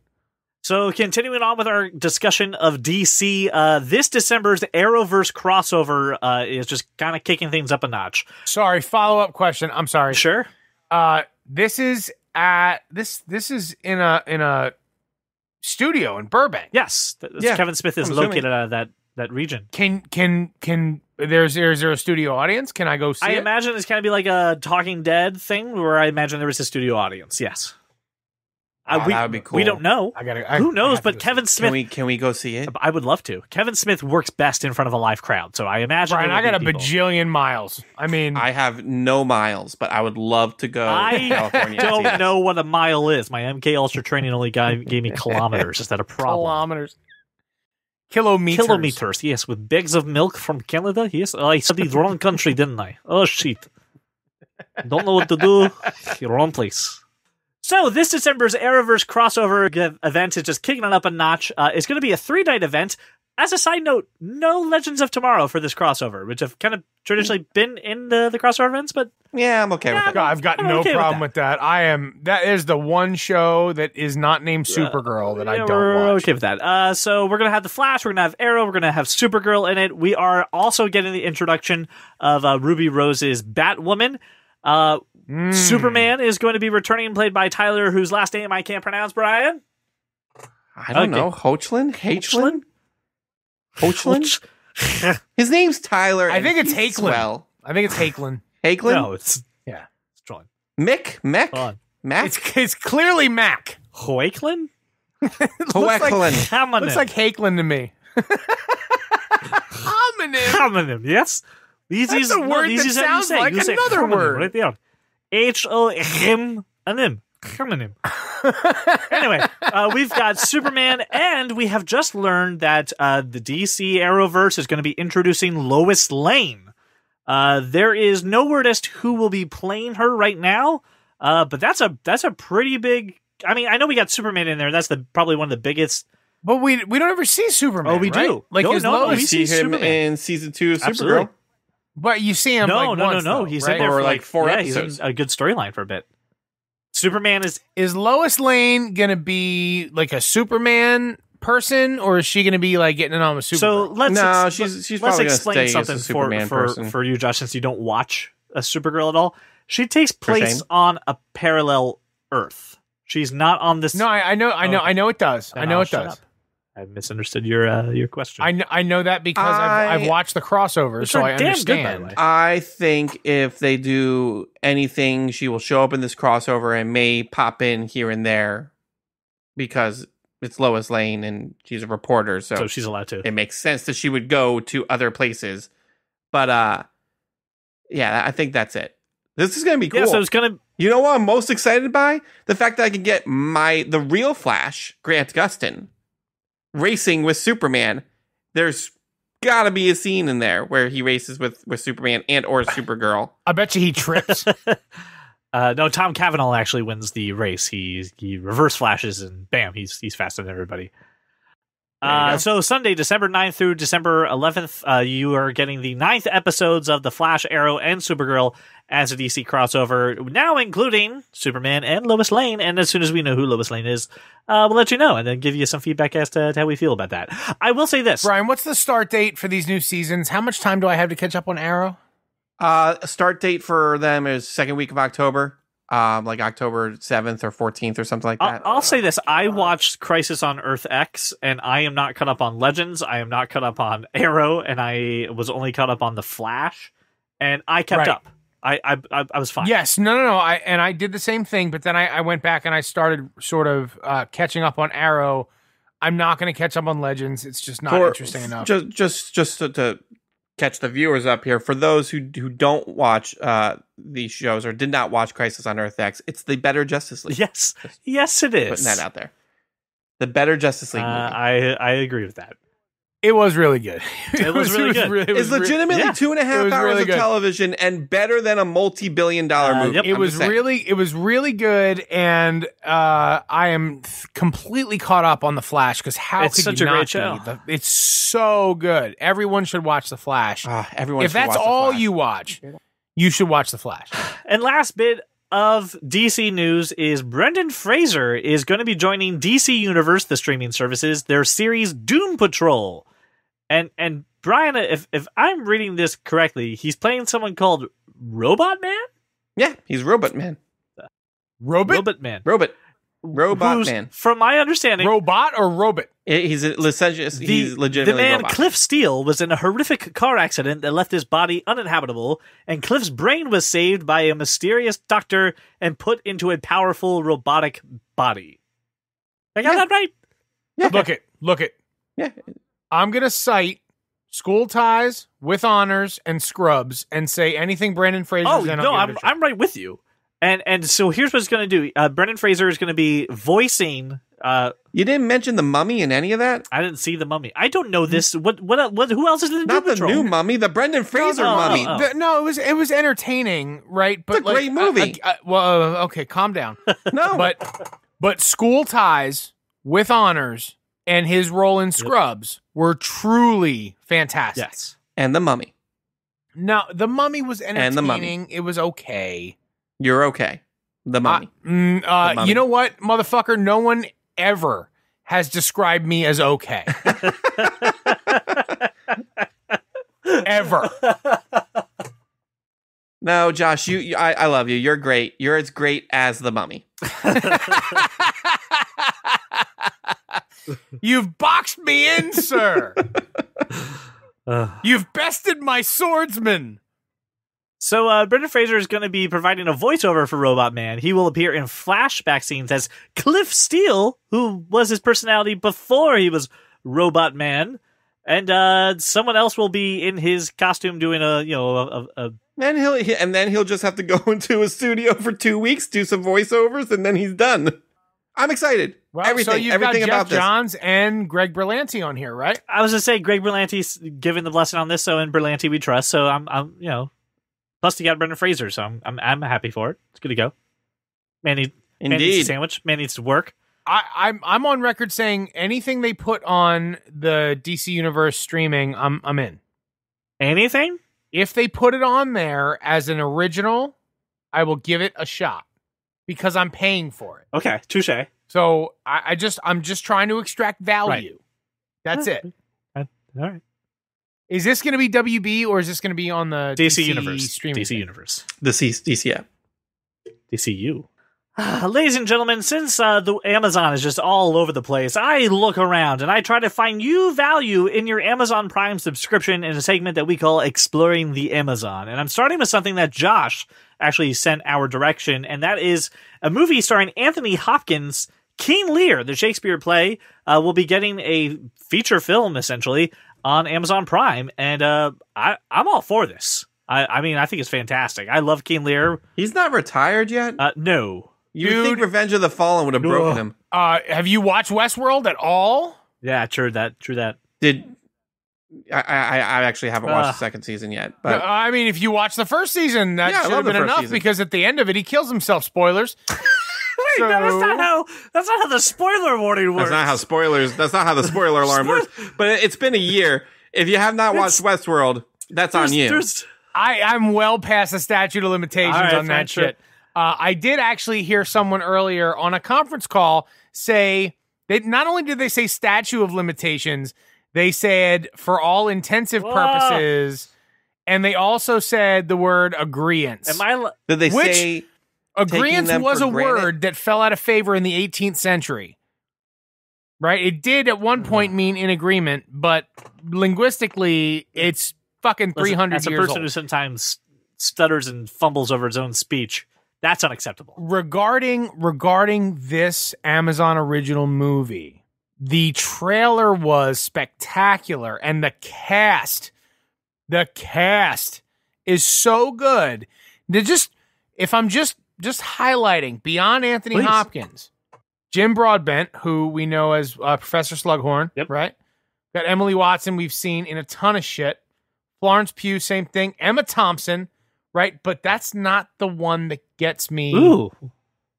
So continuing on with our discussion of DC, this December's Arrowverse crossover is just kind of kicking things up a notch. Sorry, follow-up question. I'm sorry. Sure. This is in a studio in Burbank. Yes. Kevin Smith is located out of that region. Is there a studio audience? Can I go see it? I imagine it's kind of be like a Talking Dead thing, where I imagine there was a studio audience. Yes. That would be cool. We don't know. Who knows? But Kevin Smith. Can we go see it? I would love to. Kevin Smith works best in front of a live crowd, so I imagine. Brian, I got a bajillion miles. I mean, I have no miles, but I would love to go to California. I don't know what a mile is. My MK Ultra training only gave me kilometers. Is that a problem? Kilometers. Kilometers, yes, with bags of milk from Canada. Yes, I studied wrong country, didn't I? Oh, shit. Don't know what to do. Wrong place. So, this December's Arrowverse crossover event is just kicking it up a notch. It's going to be a 3-night event. As a side note, no Legends of Tomorrow for this crossover, which have kind of traditionally been in the crossover events, but... Yeah, I'm okay with that. I've got no problem with that. That is the one show that is not named Supergirl that I don't watch. Okay with that. So we're going to have The Flash, we're going to have Arrow, we're going to have Supergirl in it. We are also getting the introduction of Ruby Rose's Batwoman. Superman is going to be returning, played by Tyler, whose last name I can't pronounce, Brian. I don't know. Hoechlin? His name's Tyler. I think it's Hakelin. I think it's Hakelin. Hakelin? No, it's John. Mech? Mac? It's clearly Mac. Hoechlin? Hoechlin. Looks like Hakelin to me. Homonym, yes. That's a word that sounds like another word. Right there. Homonym. Anyway, we've got Superman, and we have just learned that the DC Arrowverse is going to be introducing Lois Lane. There is no word as to who will be playing her right now, but that's a pretty big. I mean, I know we got Superman in there. That's probably one of the biggest. But we don't ever see Superman. Oh, we do. Like we see him Superman in season 2 of Absolutely. Supergirl. But you see him once, no. Though, He's right? in there for like 4 episodes. He's in a good storyline for a bit. Superman is Lois Lane gonna be like a Superman person, or is she gonna be like getting it on with Superman? So she's let's probably explain gonna stay something as a Superman person. for you, Josh, since you don't watch a Supergirl at all. She takes place on a parallel Earth. She's not on this. No, I know it does. I know it does. Up. I misunderstood your question. I know that because I've watched the crossover, so I understand. Good, I think if they do anything, she will show up in this crossover and may pop in here and there because it's Lois Lane and she's a reporter, so she's allowed to. It makes sense that she would go to other places. But yeah, I think that's it. This is going to be cool. Yeah, so it's going to. You know what I'm most excited by? The fact that I can get the real Flash, Grant Gustin, racing with Superman. There's gotta be a scene in there where he races with Superman and or Supergirl. I bet you he trips. No, Tom Cavanaugh actually wins the race. He reverse flashes and bam, he's faster than everybody. So Sunday, December 9th through December 11th, you are getting the 9th episodes of The Flash, Arrow, and Supergirl as a DC crossover, now including Superman and Lois Lane. And as soon as we know who Lois Lane is, we'll let you know and then give you some feedback as to how we feel about that. I will say this. Brian, what's the start date for these new seasons? How much time do I have to catch up on Arrow? Start date for them is second week of October. Like October 7th or 14th or something like that. I'll say this. I watched Crisis on Earth X, and I am not caught up on Legends. I am not caught up on Arrow, and I was only caught up on The Flash, and I kept up. I was fine. Yes. No. I did the same thing, but then I went back and I started sort of catching up on Arrow. I'm not going to catch up on Legends. It's just not interesting enough. Just to catch the viewers up here, for those who don't watch these shows or did not watch Crisis on Earth X, it's the better Justice League. Yes, it is. Putting that out there. The better Justice League movie. I agree with that. It was really good. It was really good. It's legitimately 2.5 hours really of good. television and better than a multi-billion-dollar movie. Yep. It was really good, and I am completely caught up on The Flash because how It's could such you a not great show. be? It's so good. Everyone should watch The Flash. Everyone If should that's watch The all Flash. you watch, you should watch The Flash. And last bit of DC news is Brendan Fraser is going to be joining DC Universe, the streaming services, their series Doom Patrol. And Brian, if I'm reading this correctly, he's playing someone called Robot Man? Yeah, he's Robot Man. Robot Man. Robot Who's, Man. From my understanding, Robot or Robot? He's legitimately the man robot. Cliff Steele was in a horrific car accident that left his body uninhabitable, and Cliff's brain was saved by a mysterious doctor and put into a powerful robotic body. I got that right? Yeah. Look it. Yeah. I'm going to cite School Ties, With Honors, and Scrubs and say anything Brandon Fraser's Oh, in. no, I'm right with you. And so here's what it's going to do. Brendan Fraser is going to be voicing... You didn't mention the Mummy in any of that? I didn't see the Mummy. I don't know this. What who else is in the Not Doom the Patrol? new Mummy, the Brendan Fraser no, Mummy. oh. No, it was entertaining, right? But It's a great movie. Okay, calm down. No. But School Ties, With Honors, and his role in Scrubs were truly fantastic. Yes. And the Mummy. No, the Mummy was entertaining. The Mummy. It was okay. You're okay. The Mummy. Mummy. You know what, motherfucker? No one ever has described me as okay. Ever. No, Josh, I love you. You're great. You're as great as the Mummy. You've boxed me in, sir. You've bested my swordsman. So Brendan Fraser is going to be providing a voiceover for Robot Man. He will appear in flashback scenes as Cliff Steele, who was his personality before he was Robot Man, and someone else will be in his costume doing a And then he'll just have to go into a studio for 2 weeks, do some voiceovers, and then he's done. I'm excited. Well, everything so you've about got Jeff this. Johns and Greg Berlanti on here, right? I was going to say Greg Berlanti's giving the blessing on this, so in Berlanti we trust. So I'm plus you got Brendan Fraser, so I'm happy for it. It's good to go. Man needs a sandwich. Man needs to work. I'm on record saying anything they put on the DC Universe streaming, I'm in. Anything? If they put it on there as an original, I will give it a shot because I'm paying for it. Okay, touche. So I'm just trying to extract value. Right. That's it. All right. Is this going to be WB or is this going to be on the DC Universe streaming? DC Universe. The DC app. DCU. Ladies and gentlemen, since the Amazon is just all over the place, I look around and I try to find you value in your Amazon Prime subscription in a segment that we call Exploring the Amazon. And I'm starting with something that Josh actually sent our direction, and that is a movie starring Anthony Hopkins. King Lear, the Shakespeare play, will be getting a feature film, essentially, on Amazon Prime. And I'm all for this. I mean, I think it's fantastic. I love King Lear. He's not retired yet? No. You would think Revenge of the Fallen would have broken him. Have you watched Westworld at all? Yeah, true that. Did I actually haven't watched the second season yet. But I mean, if you watch the first season, that should have been enough season. Because at the end of it, he kills himself. Spoilers. Wait, no, that's not how the spoiler warning works. That's not how the spoiler alarm works. But it's been a year. If you have not watched Westworld, that's on you. I'm well past the statute of limitations on that shit. I did actually hear someone earlier on a conference call say that not only did they say statute of limitations, they said for all intensive purposes, and they also said the word agreeance. Did they say agreeance was a word that fell out of favor in the 18th century? Right? It did at one point mean in agreement, but linguistically, it's fucking 300 years old. As a person who sometimes stutters and fumbles over his own speech, that's unacceptable. Regarding this Amazon original movie, the trailer was spectacular, and the cast is so good. If I'm just highlighting beyond Anthony Hopkins, Jim Broadbent, who we know as Professor Slughorn, Yep. right? Got Emily Watson, we've seen in a ton of shit. Florence Pugh, same thing. Emma Thompson, right? But that's not the one that gets me Ooh.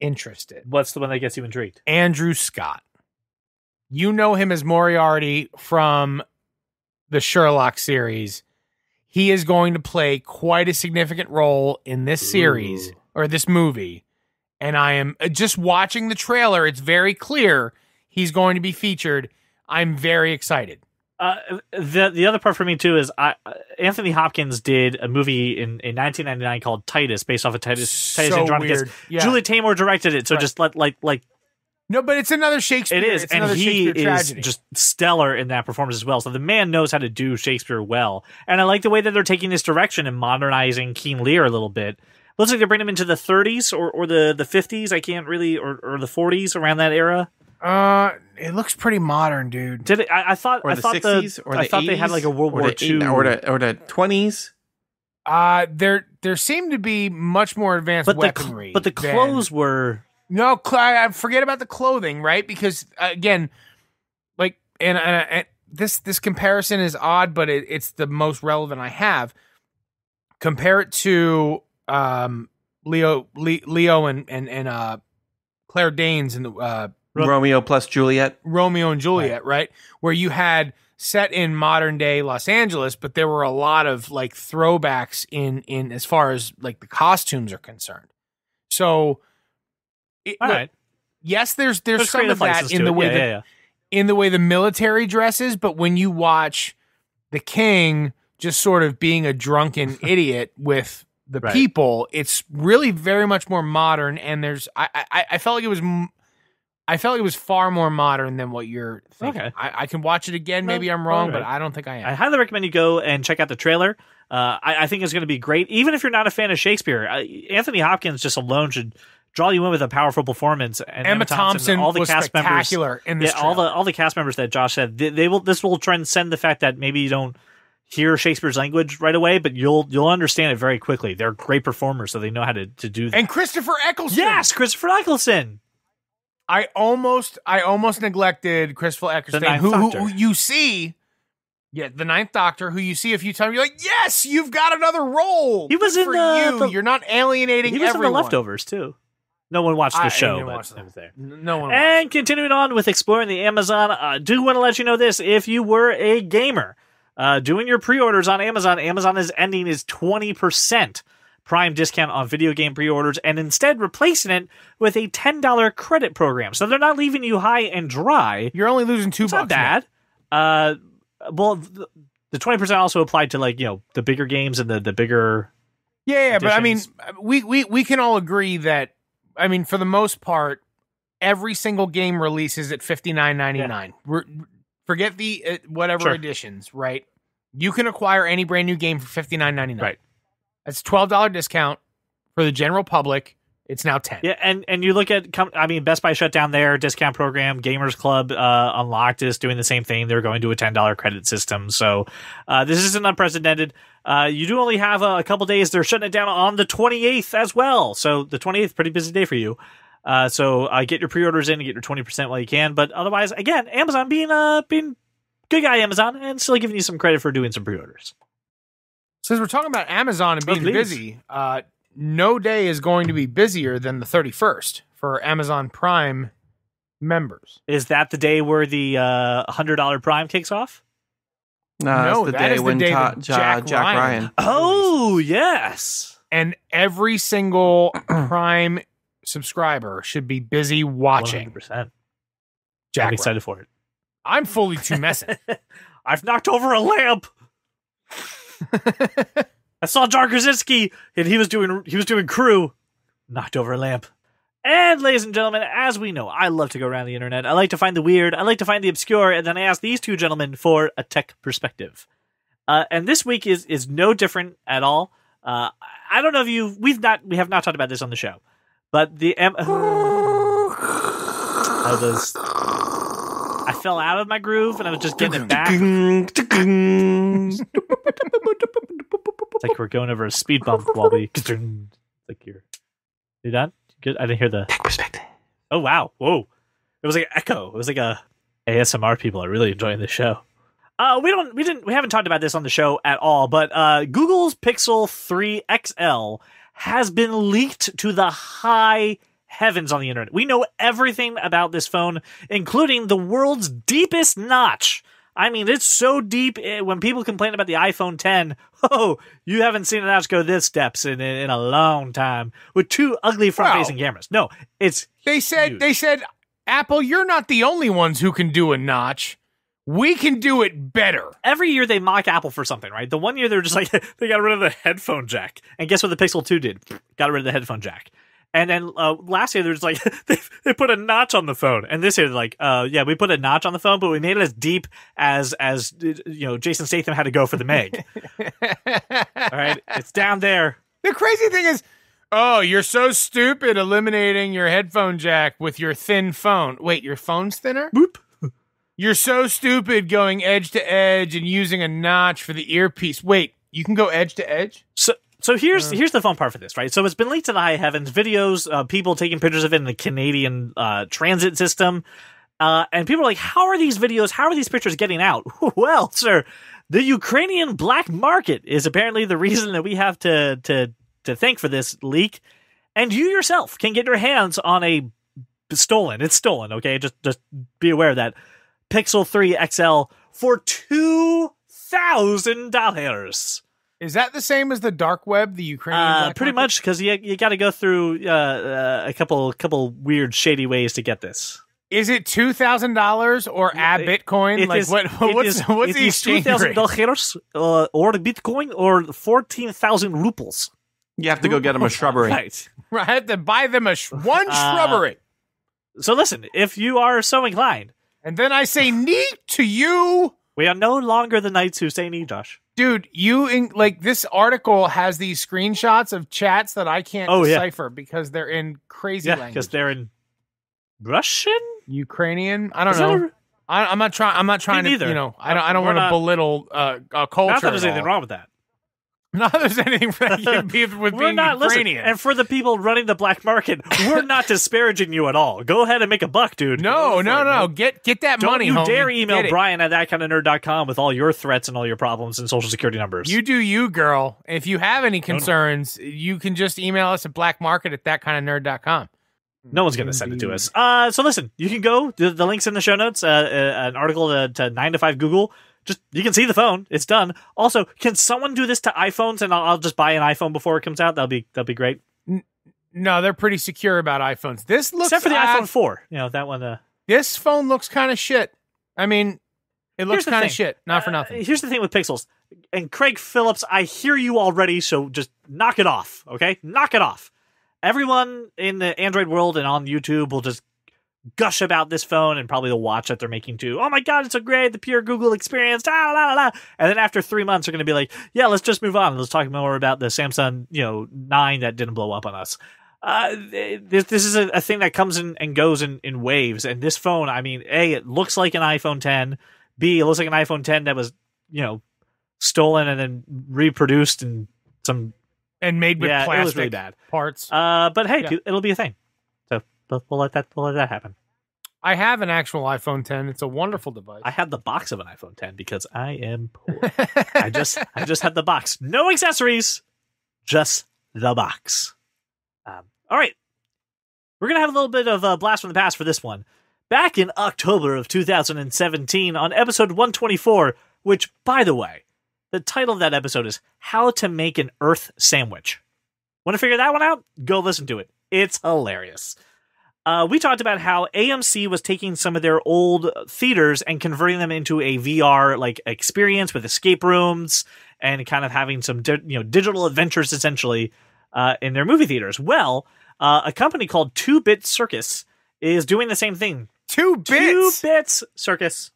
interested. What's the one that gets you intrigued? Andrew Scott. You know him as Moriarty from the Sherlock series. He is going to play quite a significant role in this series or this movie. And I am just watching the trailer. It's very clear he's going to be featured. I'm very excited. The other part for me too is Anthony Hopkins did a movie in 1999 called Titus, based off of Titus Andronicus. Weird. Yeah. Julie Taymor directed it, so Right. just like No, but it's another Shakespeare. it is, It's and another he Shakespeare is tragedy. just stellar in that performance as well. So the man knows how to do Shakespeare well, and I like the way that they're taking this direction and modernizing King Lear a little bit. Looks like they're bringing him into the 30s or the 50s. I can't really or the 40s, around that era. It looks pretty modern, dude. Did it? I thought Or I the thought 60s, the or I the thought 80s, they had like a World or War the II or the 20s. There seemed to be much more advanced weaponry. But the than- clothes were. No, I forget about the clothing, right? Because again, like, and this comparison is odd, but it's the most relevant I have. Compare it to Leo and Claire Danes in the Romeo plus Juliet. Romeo and Juliet, right? Where you had set in modern day Los Angeles, but there were a lot of like throwbacks in as far as like the costumes are concerned. So, All right. yes, there's some creative of that license in to the it. way Yeah. in the way the military dresses, but when you watch the king just sort of being a drunken idiot with the Right. people, it's really very much more modern. And I felt like it was. I felt it was far more modern than what you're thinking. Okay. I can watch it again. No, Maybe I'm wrong, all right. but I don't think I am. I highly recommend you go and check out the trailer. I think it's going to be great, even if you're not a fan of Shakespeare. Anthony Hopkins just alone should draw you in with a powerful performance. And Emma Thompson all the was cast members, spectacular in this. all the cast members that Josh said, this will transcend the fact that maybe you don't hear Shakespeare's language right away, but you'll understand it very quickly. They're great performers, so they know how to do that. And Christopher Eccleston. Yes, Christopher Eccleston. I almost neglected Christopher Eccleston, Ninth who Doctor. you see, the Ninth Doctor, who you see a few times. You're like, yes, you've got another role. He was Good in for you. You're not alienating. He was everyone. in The Leftovers too. No one watched the I show, didn't but watch it was there. No one. Watched. And continuing on with exploring the Amazon, I do want to let you know this. If you were a gamer, doing your pre-orders on Amazon is ending its 20% Prime discount on video game pre-orders and instead replacing it with a $10 credit program. So they're not leaving you high and dry. You're only losing $2. It's not bad. Well, the 20% also applied to the bigger games and the bigger. Yeah, but I mean, editions. we can all agree that, I mean, for the most part, every single game releases at $59.99. Forget the whatever Sure. editions, right? You can acquire any brand new game for $59.99. Right. That's $12 discount for the general public. It's now $10. Yeah, and you look at, Best Buy shut down their discount program. Gamers Club Unlocked is doing the same thing. They're going to a $10 credit system. So this isn't unprecedented. You do only have a couple days. They're shutting it down on the 28th as well. So the 28th, pretty busy day for you. So get your pre-orders in and get your 20% while you can. But otherwise, again, Amazon being good guy Amazon and still giving you some credit for doing some pre-orders. Since we're talking about Amazon and being please. busy, no day is going to be busier than the 31st for Amazon Prime members. Is that the day where the $100 Prime kicks off? No, it's the that day is the when day that Jack Ryan. Oh, yes. And every single Prime subscriber should be busy watching 100%. Jack I'm Ryan. excited for it. I'm fully too messing. I've knocked over a lamp. I saw John Krasinski, and he was doing crew. Knocked over a lamp. And ladies and gentlemen, as we know, I love to go around the internet. I like to find the weird. I like to find the obscure, and then I ask these two gentlemen for a tech perspective. And this week is no different at all. I don't know if we have not talked about this on the show, but I fell out of my groove, and I was just getting it back. It's like we're going over a speed bump while we. Like you done? Good. I didn't hear the. Tech perspective. Oh wow! Whoa! It was like an echo. It was like a ASMR. People are really enjoying this show. We haven't talked about this on the show at all, but Google's Pixel 3 XL has been leaked to the high heavens on the internet. We know everything about this phone, including the world's deepest notch. I mean, it's so deep. When people complain about the iPhone 10, oh, you haven't seen a notch go this depths in a long time with two ugly front-facing cameras. No, it's They said, Apple, you're not the only ones who can do a notch. We can do it better. Every year they mock Apple for something, right? The one year they're just like, they got rid of the headphone jack. And guess what the Pixel 2 did? Got rid of the headphone jack. And then last year they're just like, they put a notch on the phone. And this year they're like, yeah, we put a notch on the phone, but we made it as deep as Jason Statham had to go for the Meg. All right, it's down there. The crazy thing is, oh, you're so stupid eliminating your headphone jack with your thin phone. Wait, your phone's thinner? Boop. You're so stupid going edge to edge and using a notch for the earpiece. Wait, you can go edge to edge? So here's the fun part for this, right? So it's been leaked to the high heavens, videos, people taking pictures of it in the Canadian transit system. And people are like, how are these pictures getting out? Well, sir, the Ukrainian black market is apparently the reason that we have to thank for this leak. And you yourself can get your hands on a stolen. It's stolen, okay? Just be aware of that. Pixel 3 XL for $2,000. Is that the same as the dark web, the Ukrainian? Pretty much, because you got to go through a couple weird, shady ways to get this. Is it $2,000 or Bitcoin? What's the exchange rate? $2,000 or Bitcoin or 14,000 rubles. You have to go get them a shrubbery. Right. I have to buy them one shrubbery. So listen, if you are so inclined. And then I say neat to you. We are no longer the knights who say neat, Josh. Dude, this article has these screenshots of chats that I can't decipher because they're in crazy language. Because they're in Russian? Ukrainian? I don't know. I'm not trying to, either. I don't want to belittle a culture. Not that there's anything wrong with that. Not that there's anything with being Ukrainian. Listen, and for the people running the black market, we're not disparaging you at all. Go ahead and make a buck, dude. No. Get that money, Don't you homie. dare email Brian at thatkindofnerd.com with all your threats and all your problems and social security numbers. You do you, girl. If you have any concerns, you can just email us at blackmarket@thatkindofnerd.com. No one's going to send it to us. So listen, you can go. The link's in the show notes. An article to 9 to 5 Google. Just you can see the phone. It's done. Also, can someone do this to iPhones and I'll just buy an iPhone before it comes out? That'll be great. No, they're pretty secure about iPhones. This looks except for the iPhone 4. That one. This phone looks kind of shit. I mean, it looks kind of shit. Not for nothing. Here's the thing with Pixels. And Craig Phillips, I hear you already, so just knock it off, okay? Knock it off. Everyone in the Android world and on YouTube will just gush about this phone and probably the watch that they're making too. Oh my god, it's so great, the pure Google experience. And then after 3 months, they're going to be like, yeah, let's just move on. Let's talk more about the Samsung 9 that didn't blow up on us. This is a thing that comes and goes in waves. And this phone, I mean, A, it looks like an iPhone 10. B, it looks like an iPhone 10 that was, stolen and then reproduced in some... And made with plastic it was really bad. Parts. But hey, it'll be a thing. We'll let that happen. I have an actual iPhone 10. It's a wonderful device. I have the box of an iPhone 10 because I am poor. I just have the box. No accessories, just the box. All right. We're going to have a little bit of a blast from the past for this one. Back in October of 2017 on episode 124, which, by the way, the title of that episode is How to Make an Earth Sandwich. Want to figure that one out? Go listen to it. It's hilarious. We talked about how AMC was taking some of their old theaters and converting them into a VR experience with escape rooms and kind of having some digital adventures essentially in their movie theaters. Well, a company called 2-Bit Circus is doing the same thing. 2-Bits Circus.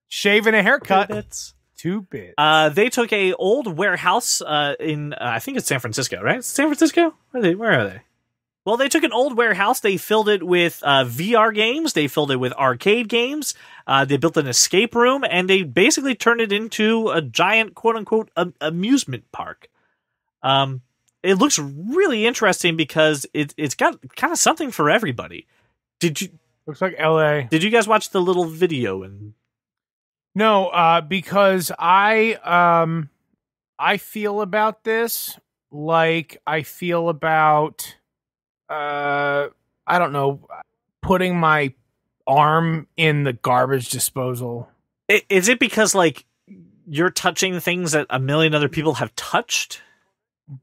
Shaving a haircut. 2-Bits. 2-Bits. They took a old warehouse in I think it's San Francisco, right? San Francisco? Where are they? Well, they took an old warehouse, they filled it with VR games, they filled it with arcade games, they built an escape room, and they basically turned it into a giant, quote-unquote, amusement park. It looks really interesting because it's got kind of something for everybody. Did Looks like LA. Did you guys watch the little video? And No, because I feel about this like I feel about I don't know, putting my arm in the garbage disposal. is it because like you're touching things that a million other people have touched?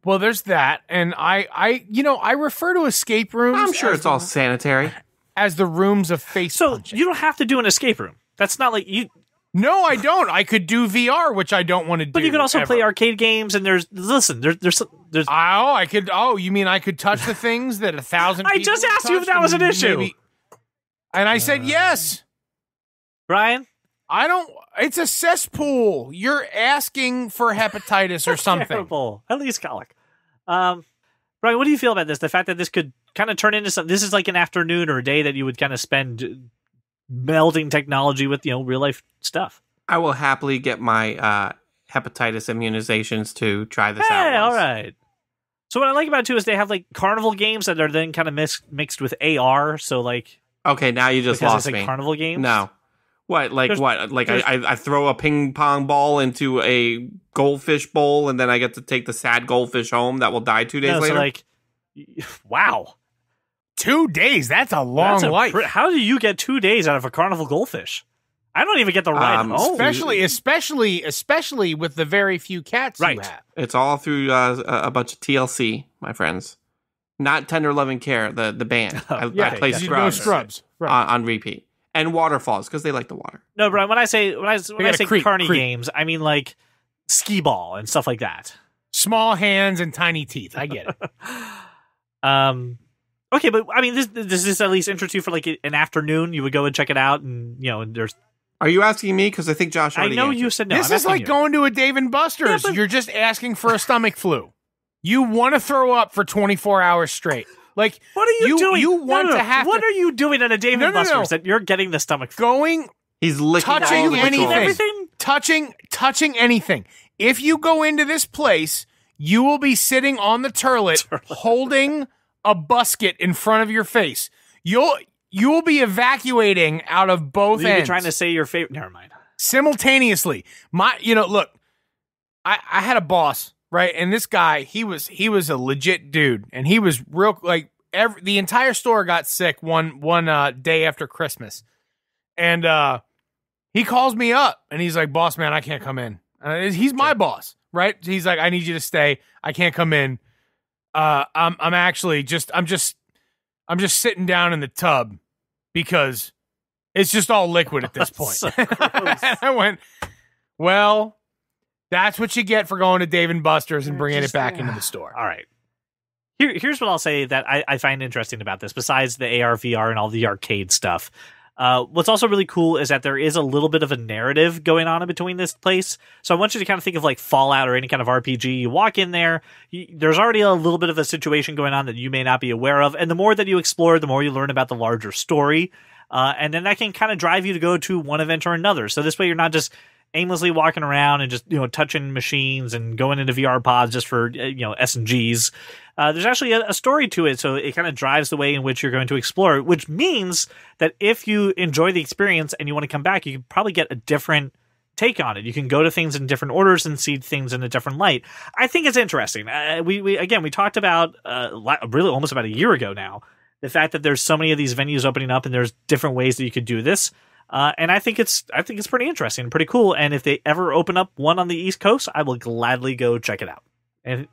Well, there's that, and I refer to escape rooms. I'm sure it's all sanitary. As the rooms of face So punching. you don't have to do an escape room. That's not like you. No, I don't. I could do VR, which I don't want to do. But you can also ever. play arcade games, and there's I could. Oh, you mean I could touch the things that 1,000 people I just asked you if touched that was an and issue. maybe- And I said yes. Brian. I don't. It's a cesspool. You're asking for hepatitis or something. Terrible. At least colic. Brian, what do you feel about this? The fact that this could kind of turn into something. This is like an afternoon or a day that you would kind of spend melding technology with real life stuff. I will happily get my hepatitis immunizations to try this out. Hey, all once. right. So what I like about it too is they have like carnival games that are then kind of mixed with AR. So like, Okay, now you just because lost it's like me. carnival games. No. What? Like There's- what? Like I throw a ping pong ball into a goldfish bowl, and then I get to take the sad goldfish home that will die 2 days No, later? so like, wow. 2 days. That's a long That's life. how do you get 2 days out of a carnival goldfish? I don't even get the ride home. Especially with the very few cats you Right. have. It's all through a bunch of TLC, my friends. Not Tender Loving Care, the band. I play yeah. Scrubs, Scrubs. Right. on repeat. And Waterfalls, because they like the water. No, Brian. When I say gotta creep. carny games, I mean like skee ball and stuff like that. Small hands and tiny teeth. I get it. Okay, but I mean, does this at least interest you for like an afternoon? You would go and check it out, and and there's. Are you asking me? Because I think Josh I already know answered. you said no. This I'm is asking like you. going to a Dave and Buster's. Yeah, but- You're just asking for a stomach flu. You want to throw up for 24 hours straight. Like, What are you doing? You want No. to have What to are you doing at a Dave and No. Buster's that you're getting the stomach flu? going He's licking touching all the anything. controls. Everything? touching anything. If you go into this place, you will be sitting on the turlet holding a busket in front of your face. You will be evacuating out of both Will you be ends trying to say your favorite? Never mind. simultaneously. Look, I had a boss, right? And this guy, he was a legit dude, and he was real like the entire store got sick one day after Christmas. And he calls me up and he's like, "Boss man, I can't come in." He's my boss, right? He's like, "I need you to stay. I can't come in. I'm just sitting down in the tub because it's just all liquid at this point." So gross. And I went, "Well, that's what you get for going to Dave and Buster's and bringing it back into the store." All right. Here's what I'll say that I find interesting about this, besides the AR, VR, and all the arcade stuff. What's also really cool is that there is a little bit of a narrative going on in between this place. So I want you to kind of think of like Fallout or any kind of RPG. You walk in there, there's already a little bit of a situation going on that you may not be aware of. And the more that you explore, the more you learn about the larger story. And then that can kind of drive you to go to one event or another. So this way you're not just aimlessly walking around and just touching machines and going into VR pods just for S and Gs. There's actually a story to it, so it kind of drives the way in which you're going to explore it, which means that if you enjoy the experience and you want to come back, you can probably get a different take on it. You can go to things in different orders and see things in a different light. I think it's interesting. We talked about really almost about a year ago now, the fact that there's so many of these venues opening up and there's different ways that you could do this. And I think it's pretty interesting and pretty cool. And if they ever open up one on the East Coast, I will gladly go check it out. And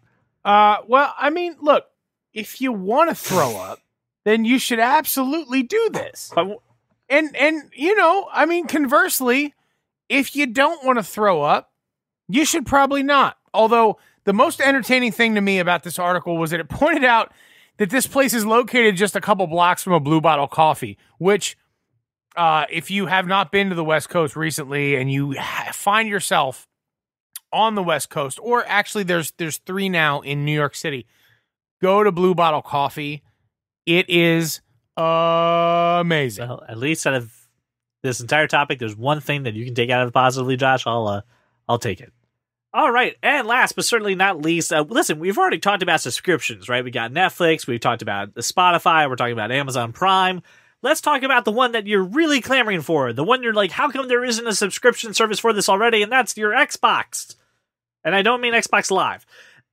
well, I mean, look, if you want to throw up, then you should absolutely do this. And I mean, conversely, if you don't want to throw up, you should probably not. Although the most entertaining thing to me about this article was that it pointed out that this place is located just a couple blocks from a Blue Bottle Coffee, which if you have not been to the West Coast recently and you find yourself on the West Coast, or actually there's 3 now in New York City, go to Blue Bottle Coffee. It is amazing. well, at least out of this entire topic, there's one thing that you can take out of it positively, Josh. I'll take it. All right, and last but certainly not least, listen, we've already talked about subscriptions, right? We got Netflix, we've talked about Spotify, we're talking about Amazon Prime. let's talk about the one that you're really clamoring for. The one you're like, how come there isn't a subscription service for this already? And that's your Xbox. And I don't mean Xbox Live.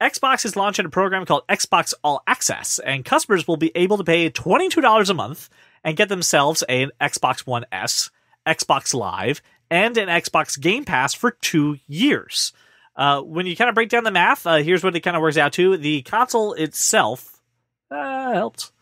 Xbox is launching a program called Xbox All Access, and customers will be able to pay $22 a month and get themselves an Xbox One S, Xbox Live, and an Xbox Game Pass for 2 years. When you kind of break down the math, here's what it kind of works out to. The console itself helps.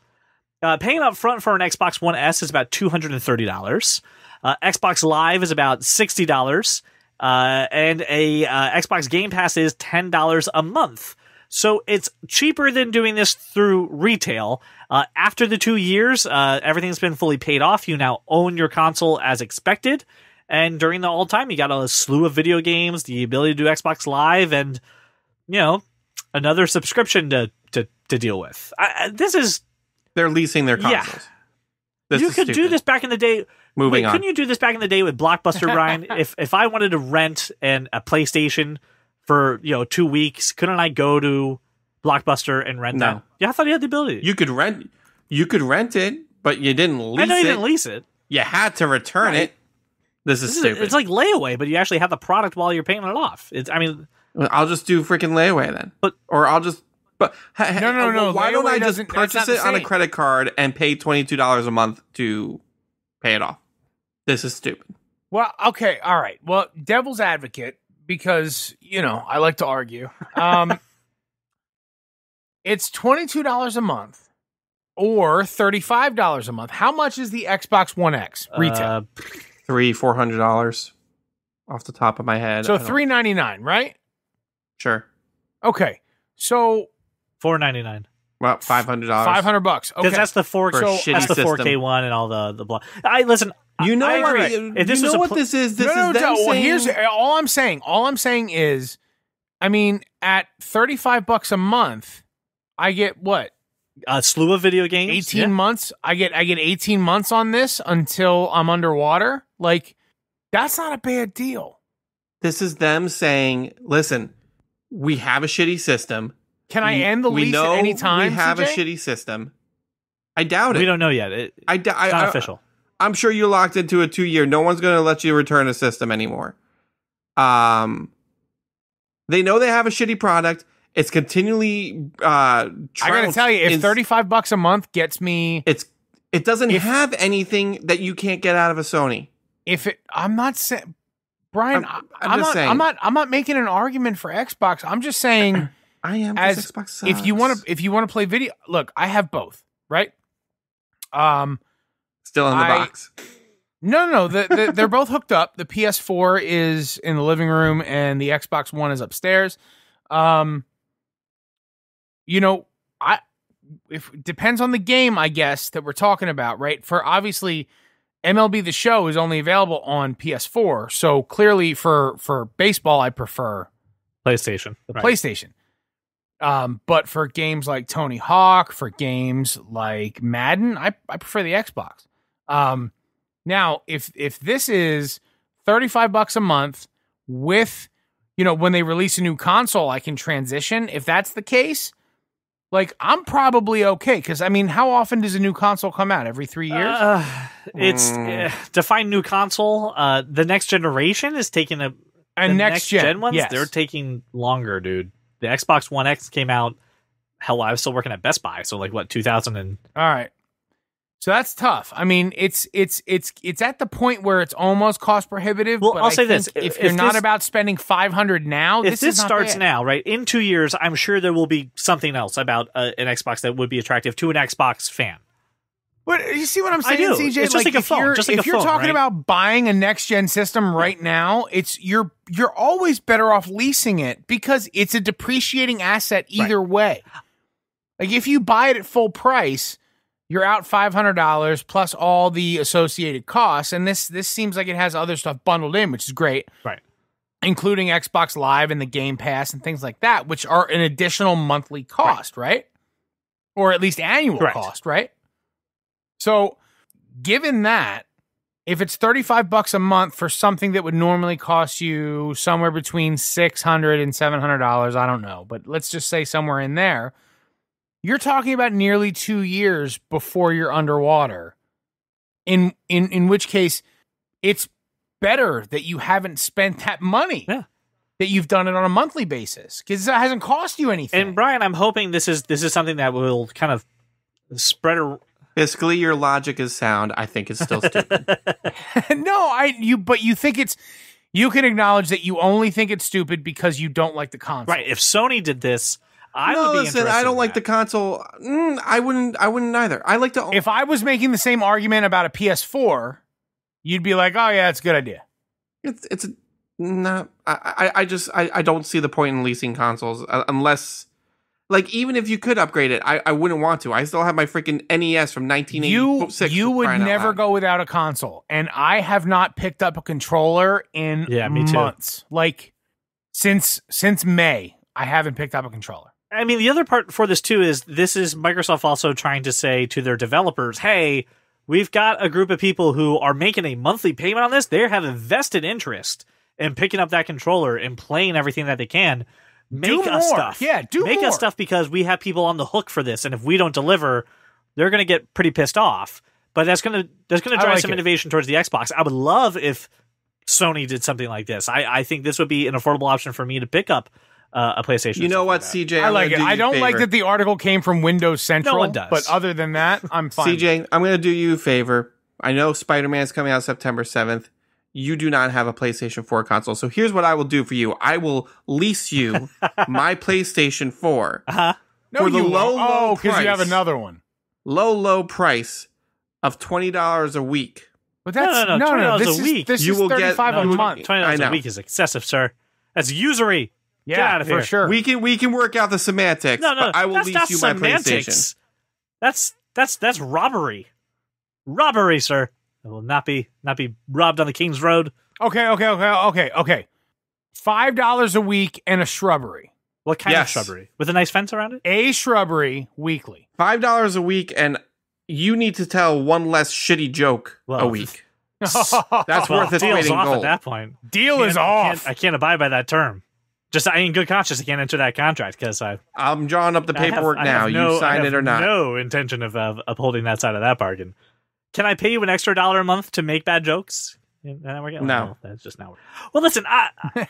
Paying up front for an Xbox One S is about $230. Xbox Live is about $60. And a Xbox Game Pass is $10 a month. So it's cheaper than doing this through retail. After the 2 years, everything's been fully paid off. You now own your console as expected. And during the whole time, you got a slew of video games, the ability to do Xbox Live, and, another subscription to deal with. They're leasing their consoles. Yeah. You could do this back in the day. Moving on. Couldn't you do this back in the day with Blockbuster, Ryan? if I wanted to rent a PlayStation for 2 weeks, couldn't I go to Blockbuster and rent that? Yeah, I thought you had the ability. You could rent it, but you didn't lease it. I know you didn't lease it. You had to return it. This is stupid. It's like layaway, but you actually have the product while you're paying it off. I'll just do freaking layaway then. Or I'll just. But no. Why don't I just purchase it on a credit card and pay $22 a month to pay it off? This is stupid. Well, okay, all right. Well, devil's advocate, because I like to argue. It's $22 a month or $35 a month. How much is the Xbox One X retail? $400 off the top of my head. So $399, right? Sure. Okay, so $499. Well, $500. $500. Okay, because that's the 4K. That's the 4K system. One and all the blah. Listen. I agree. What this is? This is them saying. Well, here's all I'm saying. All I'm saying is, at $35 a month, I get what? A slew of video games. 18 months. I get 18 months on this until I'm underwater. Like, that's not a bad deal. This is them saying, listen, we have a shitty system. Can I end the lease at any time? We have a shitty system. I doubt it. We don't know yet. It's not official. I'm sure you're locked into a 2 year. No one's going to let you return a system anymore. They know they have a shitty product. It's continually. I gotta tell you, if $35 a month gets me, it doesn't have anything that you can't get out of a Sony. I'm not saying, Brian. I'm just saying. I'm not making an argument for Xbox. I'm just saying. I am. As Xbox sucks. if you want to play video, look, I have both, right? Still in the box. No. They're both hooked up. The PS4 is in the living room, and the Xbox One is upstairs. It depends on the game, I guess, that we're talking about, right? For obviously, MLB The Show is only available on PS4, so clearly for baseball, I prefer PlayStation. PlayStation. But for games like Tony Hawk, for games like Madden, I prefer the Xbox. Now, if this is $35 a month with, when they release a new console, I can transition. If that's the case, like, I'm probably okay. Because, how often does a new console come out? Every 3 years? It's define new console. The next generation is taking the next gen ones. Yes. They're taking longer, dude. The Xbox One X came out. Hell, I was still working at Best Buy, so 2000 and. All right. So that's tough. It's at the point where it's almost cost prohibitive. Well, but I'll say this: if you're not about spending $500 now, if this starts bad. now, right, in 2 years, I'm sure there will be something else about an Xbox that would be attractive to an Xbox fan. But you see what I'm saying, I do. CJ? It's just like a phone. If you're talking about buying a next gen system right now, you're always better off leasing it because it's a depreciating asset either way. Like, if you buy it at full price, you're out $500 plus all the associated costs, and this seems like it has other stuff bundled in, which is great, right? Including Xbox Live and the Game Pass and things like that, which are an additional monthly cost, right? Or at least annual cost, right? So, given that, if it's $35 a month for something that would normally cost you somewhere between $600 and $700, I don't know, but let's just say somewhere in there, you're talking about nearly 2 years before you're underwater. In which case, it's better that you haven't spent that money. Yeah. That you've done it on a monthly basis because it hasn't cost you anything. And Brian, I'm hoping this is something that will kind of spread. Fiscally, your logic is sound. I think it's still stupid. But you think it's. You can acknowledge that you only think it's stupid because you don't like the console. Right. If Sony did this, I would be interested. I don't in like that. the console. I wouldn't either. I like to. If I was making the same argument about a PS4, you'd be like, "Oh yeah, it's a good idea." It's no. I don't see the point in leasing consoles unless, like, even if you could upgrade it, I wouldn't want to. I still have my freaking NES from 1986. You would never go without a console, and I have not picked up a controller in months. Like since May, I haven't picked up a controller. I mean, the other part for this too is Microsoft also trying to say to their developers, "Hey, we've got a group of people who are making a monthly payment on this. They have a vested interest in picking up that controller and playing everything that they can. Make us stuff. Yeah, make more. Us stuff because we have people on the hook for this, and if we don't deliver, they're going to get pretty pissed off. But that's going to drive some innovation towards the Xbox. I would love if Sony did something like this. I think this would be an affordable option for me to pick up a PlayStation. You know what, CJ? I like it. I don't like that the article came from Windows Central. No one does. But other than that, I'm fine. CJ, I'm going to do you a favor. I know Spider-Man is coming out September 7th. You do not have a PlayStation 4 console. So here's what I will do for you. I will lease you my PlayStation 4 for the low because you have another one. Low price of $20 a week. But that's no. $20 a week. This is $35 a month. $20 a week is excessive, sir. That's usury. Yeah, Get out of for here. sure. We can work out the semantics. No, but I will lease you my PlayStation. That's robbery. Robbery, sir. I will not be robbed on the King's Road. Okay. $5 a week and a shrubbery. What kind of shrubbery? With a nice fence around it? A shrubbery weekly. $5 a week, and you need to tell one less shitty joke a week. That's worth its weight in off gold. At that point. Deal is off. I can't abide by that term. Just in good conscience, I can't enter that contract because I'm drawing up the paperwork now. You sign it or not? No intention of upholding that side of that bargain. Can I pay you an extra $1 a month to make bad jokes? No, that's just not. Well, listen.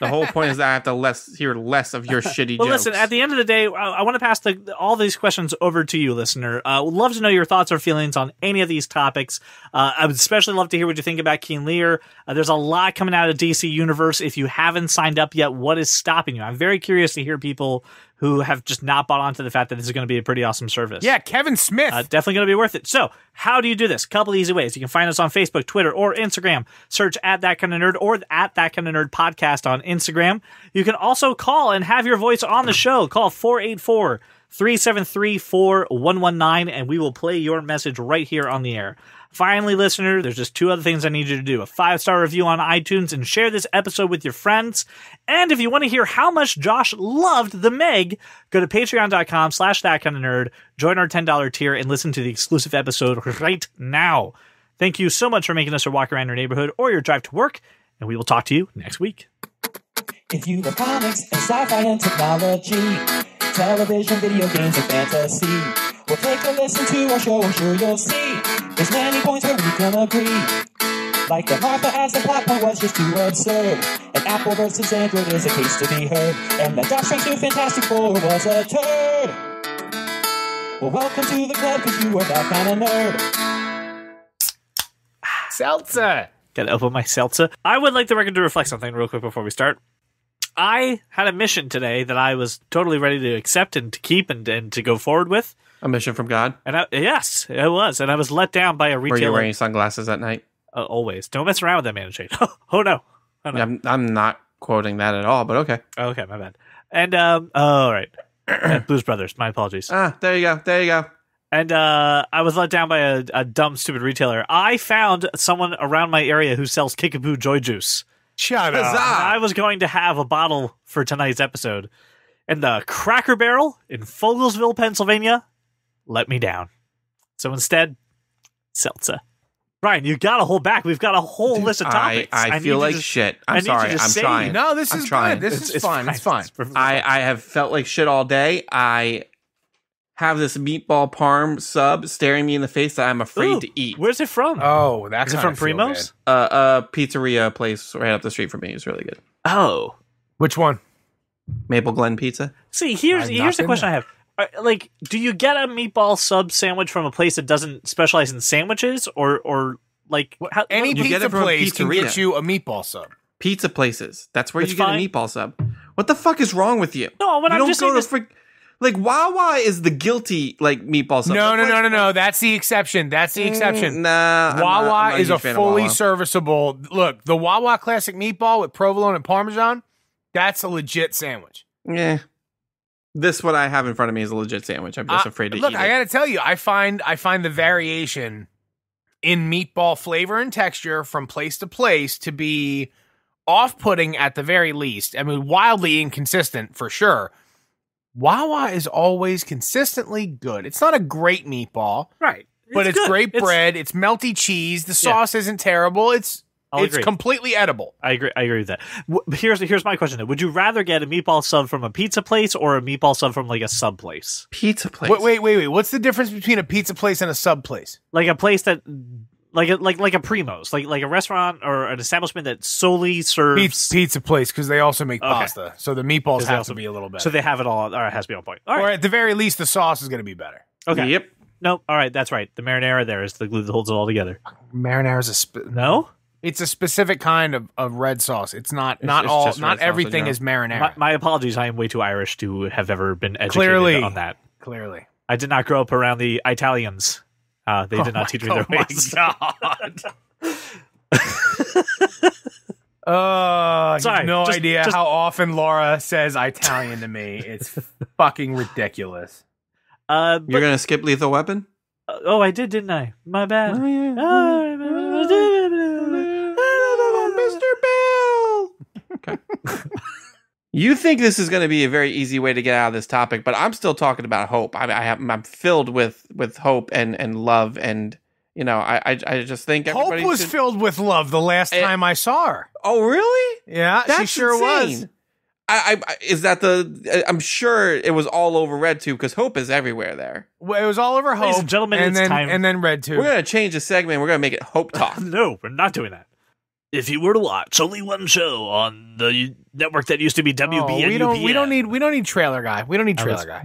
The whole point is that I have to hear less of your shitty jokes. Listen. At the end of the day, I want to pass all these questions over to you, listener. Would love to know your thoughts or feelings on any of these topics. I would especially love to hear what you think about King Lear. There's a lot coming out of DC Universe. If you haven't signed up yet, what is stopping you? I'm very curious to hear people who have just not bought onto the fact that this is going to be a pretty awesome service. Yeah, Kevin Smith. Definitely going to be worth it. So, how do you do this? Couple easy ways. You can find us on Facebook, Twitter, or Instagram. Search at That Kind of Nerd or at That Kind of Nerd Podcast on Instagram. You can also call and have your voice on the show. Call 484-373-4119, and we will play your message right here on the air. Finally, listener, there's just two other things I need you to do. A 5-star review on iTunes and share this episode with your friends. And if you want to hear how much Josh loved the Meg, go to patreon.com/thatkindofnerd, join our $10 tier, and listen to the exclusive episode right now. Thank you so much for making us a walk around your neighborhood or your drive to work, and we will talk to you next week. If you love comics and sci-fi and technology, television, video games, and fantasy, well, take a listen to our show, I'm sure you'll see there's many points where we can agree. Like that Martha as the plot point was just too absurd, and Apple versus Android is a case to be heard, and that Josh Frank's new Fantastic Four was a turd. Well, welcome to the club, because you are that kind of nerd. Seltzer. Gotta open my seltzer. I would like the record to reflect something real quick before we start. I had a mission today that I was totally ready to accept and to keep and to go forward with. A mission from God? And yes, it was. And I was let down by a retailer. Were you wearing sunglasses at night? Always. Don't mess around with that man shade. Oh, no. I'm not quoting that at all, but okay. Okay, my bad. And, all right. Blues Brothers. My apologies. There you go. And I was let down by a dumb, stupid retailer. I found someone around my area who sells Kickapoo Joy Juice. Shut up. I was going to have a bottle for tonight's episode. And the Cracker Barrel in Fogelsville, Pennsylvania, let me down. So instead, seltzer. Brian, you got to hold back. We've got a whole list of topics. I feel like shit. I'm sorry. I'm trying. No, this is good. This is fine. It's fine. I have felt like shit all day. I have this meatball parm sub staring me in the face that I'm afraid Ooh, to eat. Where's it from? Oh, that's Is it from Primo's? A pizzeria place right up the street from me is really good. Oh. Which one? Maple Glen Pizza. See, here's I've not the been question there. I have. Like, do you get a meatball sub sandwich from a place that doesn't specialize in sandwiches, or like how, Any You get pizza it from a place can pizzeria. get you a meatball sub. Pizza places. That's where It's you get fine. a meatball sub. What the fuck is wrong with you? No, what you I'm don't just go saying to is- frick. Like Wawa is the guilty like meatball sub. No. That's the exception. That's the exception. Nah, I'm Wawa not is a huge fan of fully Wawa. serviceable. Look, the Wawa classic meatball with provolone and parmesan. That's a legit sandwich. Yeah. This what I have in front of me is a legit sandwich. I'm just afraid to look, eat I it. gotta tell you, I find the variation in meatball flavor and texture from place to place to be off-putting at the very least. I mean, wildly inconsistent for sure. Wawa is always consistently good. It's not a great meatball, right? but it's good. great bread. It's melty cheese. The sauce isn't terrible. It's agree. completely edible. I agree with that. Here's my question though. Would you rather get a meatball sub from a pizza place or a meatball sub from like a sub place? Pizza place. Wait. What's the difference between a pizza place and a sub place? Like a place that like a Primo's, like a restaurant or an establishment that solely serves Pizza place, because they also make Okay. pasta. So the meatballs They have also- to be a little better. so they have it all, or it has to be on point. All Or right. at the very least, the sauce is going to be better. Okay. Yep. No, all right, that's right. The marinara there is the glue that holds it all together. Marinara is a No? It's a specific kind of red sauce. It's not it's just red not sauce in everything general. is marinara. My apologies. I am way too Irish to have ever been educated Clearly. on that. Clearly. I did not grow up around the Italians. They did not teach me their ways. God. You Sorry, have no just- idea just- how often Laura says Italian to me. It's fucking ridiculous. But, You're gonna skip Lethal Weapon? oh, I did, didn't I? My bad. Mr. Bill. Okay. You think this is going to be a very easy way to get out of this topic, but I'm still talking about hope. I'm filled with hope and love, and you know, I just think Hope everybody was should- filled with love the last time I saw her. Oh, really? Yeah, That's she sure insane. was. Is that I'm sure it was all over Red too, because hope is everywhere there. Well, it was all over Ladies Hope, and gentlemen, it's then time- and then Red too. We're gonna change the segment. We're gonna make it Hope Talk. No, we're not doing that. If you were to watch only one show on the network that used to be WB, we don't need trailer guy. We don't need trailer guy.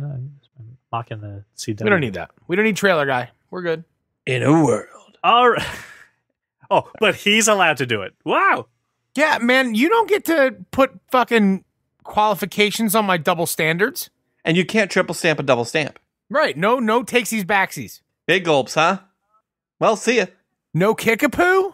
Mocking the CW. We don't need that. We don't need trailer guy. We're good. In a world. All right. Oh, but he's allowed to do it. Wow. Yeah, man, you don't get to put fucking qualifications on my double standards. And you can't triple stamp a double stamp. Right. No takesies backsies. Big gulps, huh? Well, see ya. No kickapoo?